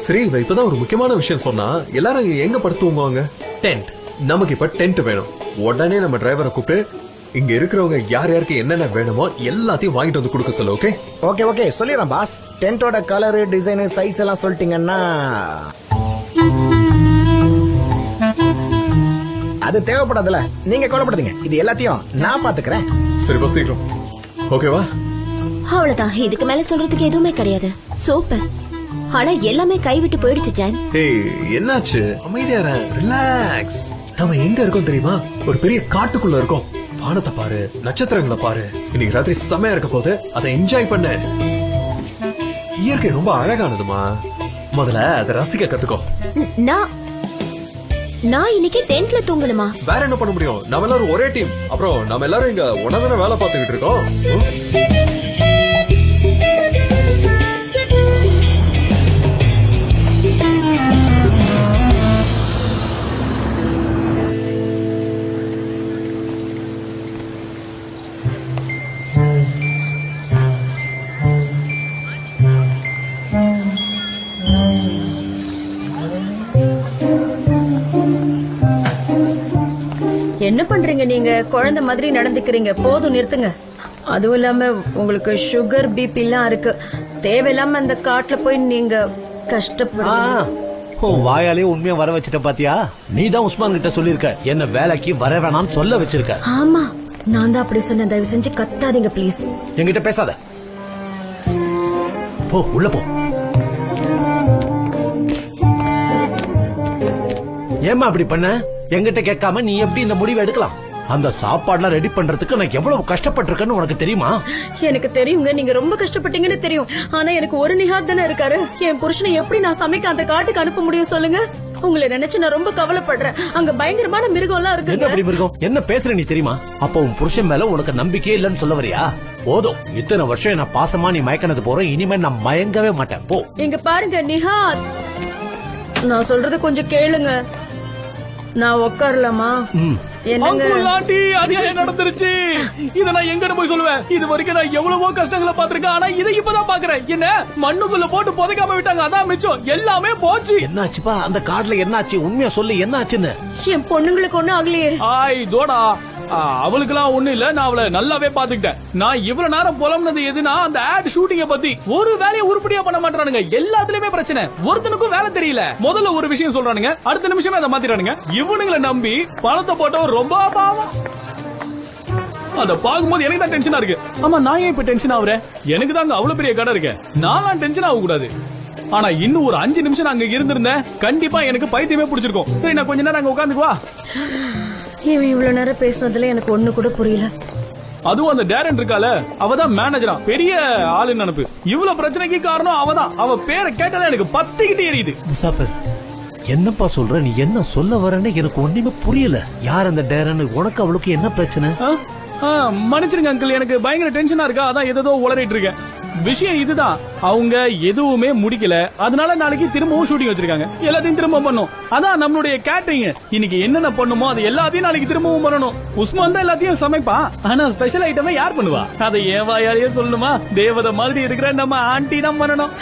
சரி, இவ இப்பதான் ஒரு முக்கியமான விஷயம் சொன்னா. எல்லாரும் எங்க படுத்து தூங்குவாங்க? டென்ட். நமக்கு இப்ப டென்ட் வேணும். உடனே நம்ம டிரைவரை கூப்பிட்டு இங்க இருக்கிறவங்க யார் யாருக்கு என்னென்ன வேணுமோ எல்லாத்தையும் வாங்கிட்டு வந்து கொடுக்க சொல்லு. ஓகே ஓகே ஓகே, சொல்லிடுறேன் பாஸ். டென்ட்டோட கலர், டிசைன், சைஸ் எல்லாம் சொல்லிட்டீங்கன்னா அது தேவைப்படாதுல. நீங்க கவலைப்படாதீங்க, இது எல்லாத்தையும் நான் பாத்துக்கிறேன். சரி பஸ் சீக்கிரம். ஓகேவா? அவ்வளவுதான், இதுக்கு மேல சொல்றதுக்கு எதுவுமே கிடையாது. சூப்பர். ஆனா எல்லாமே கைவிட்டு போயிடுச்சு ஜான். ஏய், என்னாச்சு? அமைதியா இரு, ரிலாக்ஸ். நம்ம எங்க இருக்கோம் தெரியுமா? ஒரு பெரிய காட்டுக்குள்ள இருக்கோம். வானத்தை பாரு, நட்சத்திரங்களை பாரு. இன்னைக்கு ராத்திரி செமையா இருக்க போது, அதை என்ஜாய் பண்ணு. இயற்கை ரொம்ப அழகானதுமா. முதல்ல அதை ரசிக்க கத்துக்கோ. நான் இன்னைக்கு டென்ட்ல தூங்கணுமா? வேற என்ன பண்ண முடியும்? நம்ம எல்லாரும் ஒரே டீம். அப்புறம் நம்ம எல்லாரும் இங்க உணவுன வேலை பார்த்துக்கிட்டு இருக்கோம். என்ன பண்றீங்க நீங்க? குழந்தை மாதிரி நடந்துக்கிறீங்க. போதும், நிறுத்துங்க. அதுவும் இல்லாம உங்களுக்கு சுகர், பிபி எல்லாம் இருக்கு. தேவையில்லாம அந்த காட்டுல போய் நீங்க கஷ்டப்படுறீங்க. வாயாலே உண்மையா வர வச்சிட்ட பாத்தியா? நீ தான் உஸ்மான் கிட்ட சொல்லிருக்க என்ன வேலைக்கு வர வேணாம்னு சொல்ல வச்சிருக்க. ஆமா, நான் தான் அப்படி சொன்னேன். தயவு செஞ்சு கத்தாதீங்க ப்ளீஸ். என்கிட்ட பேசாத. போ, உள்ள போ. ஏமா அப்படி பண்ண? என்கிட்ட கேட்காம நீ எப்படி இந்த முடிவை எடுக்கலாம்? அந்த சாப்பாடுலாம் ரெடி பண்றதுக்கு நான் எவ்வளவு கஷ்டப்பட்டிருக்கேன்னு உனக்கு தெரியுமா? எனக்கு தெரியுங்க, நீங்க ரொம்ப கஷ்டப்பட்டீங்கன்னு தெரியும். ஆனா எனக்கு ஒரு நிஹாத் தானே இருக்காரு. என் புருஷனை எப்படி நான் சமைக்க அந்த காட்டுக்கு அனுப்ப முடியும் சொல்லுங்க? உங்களை நினைச்சு நான் ரொம்ப கவலைப்படுறேன். அங்க பயங்கரமான மிருகம் எல்லாம் இருக்கு. என்ன அப்படி மிருகம்? என்ன பேசுற நீ தெரியுமா? அப்ப உன் புருஷன் மேல உனக்கு நம்பிக்கையே இல்லன்னு சொல்ல வரியா? போதும், இத்தனை வருஷம் நான் பாசமா நீ மயக்கினது போறேன். இனிமே நான் மயங்கவே மாட்டேன். போ. இங்க பாருங்க நிஹாத், நான் சொல்றது கொஞ்சம் கேளுங்க. நான் உட்காரலாமா? என்னங்க அநியாயம் நடந்துருச்சு. இத நான் எங்க போய் சொல்லுவேன்? இது வரைக்கும் நான் எவ்வளவோ கஷ்டங்களை பாத்திருக்கேன். ஆனா இதை இப்பதான் பாக்குறேன். என்ன மண்ணுக்குள்ள போட்டு புதைக்காம விட்டாங்க. அதான் மிச்சம். எல்லாமே போச்சு. என்னாச்சுப்பா? அந்த கார்டுல என்னாச்சு? உண்மையா சொல்லு, என்னாச்சுன்னு. என் பொண்ணுங்களுக்கு ஒண்ணும் ஆகலையே. தோடா, அவளுக்குலாம் ஒண்ணு இல்ல. நான் அவளை நல்லாவே பாத்துக்கிட்டேன். நான் இவ்வளவு நேரம் புலம்புனது எதுனா அந்த ஆட் ஷூட்டிங்க பத்தி. ஒரு வேலையை உருப்படியா பண்ண மாட்டானுங்க. எல்லாத்துலயுமே பிரச்சனை. ஒருத்தனுக்கும் வேலை தெரியல. முதல்ல ஒரு விஷயம் சொல்றானுங்க, அடுத்த நிமிஷமே அதை மாத்திரானுங்க. இவனுங்களை நம்பி பணத்தை போட்டவன் ரொம்ப பாவம். அத பாக்கும்போது எனக்கு தான் டென்ஷனா இருக்கு. ஆமா, நான் ஏன் இப்ப டென்ஷன் ஆகுறேன்? எனக்கு தாங்க அவ்வளவு பெரிய கடை இருக்கு. நான் டென்ஷன் ஆக கூடாது. ஆனா இன்னும் ஒரு 5 நிமிஷம் நான் அங்க இருந்திருந்தேன், கண்டிப்பா எனக்கு பைத்தியமே பிடிச்சிருக்கும். சரி, நான் கொஞ்ச நேரம் அங்க உட்காந்துக்குவா. இவன் இவ்வளவு நேரம் பேசினதுல எனக்கு ஒண்ணு கூட புரியல. அதுவும் அந்த டேரன் இருக்கால, அவதான் மேனேஜரா, பெரிய ஆளு நினைப்பு. இவ்வளவு பிரச்சனைக்கு காரணம் அவதான். அவ பேரை கேட்டாலே எனக்கு பத்திக்கிட்டே எரியுது. முசாஃபர், என்னப்பா சொல்ற? நீ என்ன சொல்ல வரன்னு எனக்கு ஒண்ணுமே புரியல. யார் அந்த டேரன்? உனக்கு அவளுக்கு என்ன பிரச்சனை? மன்னிச்சிருங்க அங்கிள், எனக்கு பயங்கர டென்ஷனா இருக்கா. அதான் ஏதோ உளறிட்டு இருக்கேன். விஷயம் இதுதான், அவங்க எதுவுமே முடிக்கல. அதனால நாளைக்கு திரும்பவும் ஷூட்டிங் வச்சிருக்காங்க. எல்லாத்தையும் திரும்ப பண்ணும். அதான் நம்மளுடைய கேட்டரிங். இன்னைக்கு என்னென்ன பண்ணுமோ அது எல்லாத்தையும் நாளைக்கு திரும்பவும் பண்ணணும். உஸ்மான் தான் எல்லாத்தையும் சமைப்பான். ஆனா ஸ்பெஷல் ஐட்டமே யார் பண்ணுவா? அதை ஏன் வாயாலேயே சொல்லணுமா? தேவதை மாதிரி இருக்கிற நம்ம ஆண்டி தான் பண்ணணும்.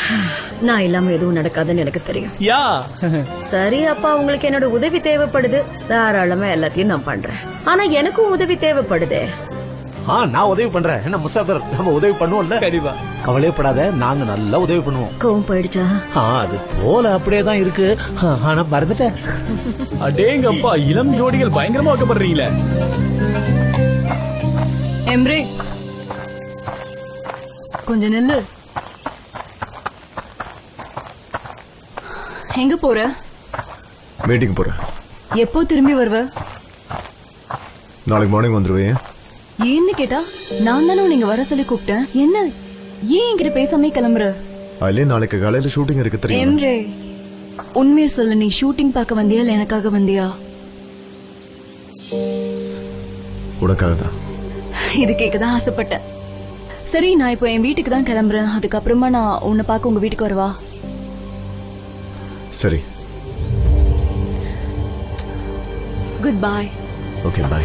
நான் இல்லாம எதுவும் நடக்காதுன்னு எனக்கு தெரியும். யா சரி அப்பா, உங்களுக்கு என்னோட உதவி தேவைப்படுது, தாராளமா எல்லாத்தையும் நான் பண்றேன். ஆனா எனக்கும் உதவி தேவைப்படுதே. நான் உதவி பண்றேன். என்ன முசாஃபர், நம்ம உதவி பண்ணுவோம்ல. கண்டிப்பா கவலைப்படாத, நாங்க நல்லா உதவி பண்ணுவோம். கோவம் போயிடுச்சா? அது போல அப்படியே தான் இருக்கு. ஆனா மறந்துட்டேன். அடேங்கப்பா, இளம் ஜோடிகள் பயங்கரமா வைக்கப்படுறீங்களே. எம்ரே கொஞ்சம் நில்லு. எங்க போற? மீட்டிங் போறேன். எப்போ திரும்பி வருவ? நாளைக்கு மார்னிங் வந்துருவேன். ஏன்னு கேட்டா நான் தானே நீங்க வர சொல்லி கூப்பிட்டேன். என்ன ஏன் என்கிட்ட பேசாமே கிளம்புற? அதுலயே நாளைக்கு காலையில ஷூட்டிங் இருக்கு தெரியும். எம்ரே உண்மையை சொல்லு, நீ ஷூட்டிங் பார்க்க வந்தியா இல்ல எனக்காக வந்தியா? உனக்காக தான். இது கேட்கதான் ஆசைப்பட்டேன். சரி, நான் இப்போ என் வீட்டுக்கு தான் கிளம்புறேன். அதுக்கப்புறமா நான் உன்னை பார்க்க உங்க வீட்டுக்கு வரவா? சரி. Good bye. Okay, by.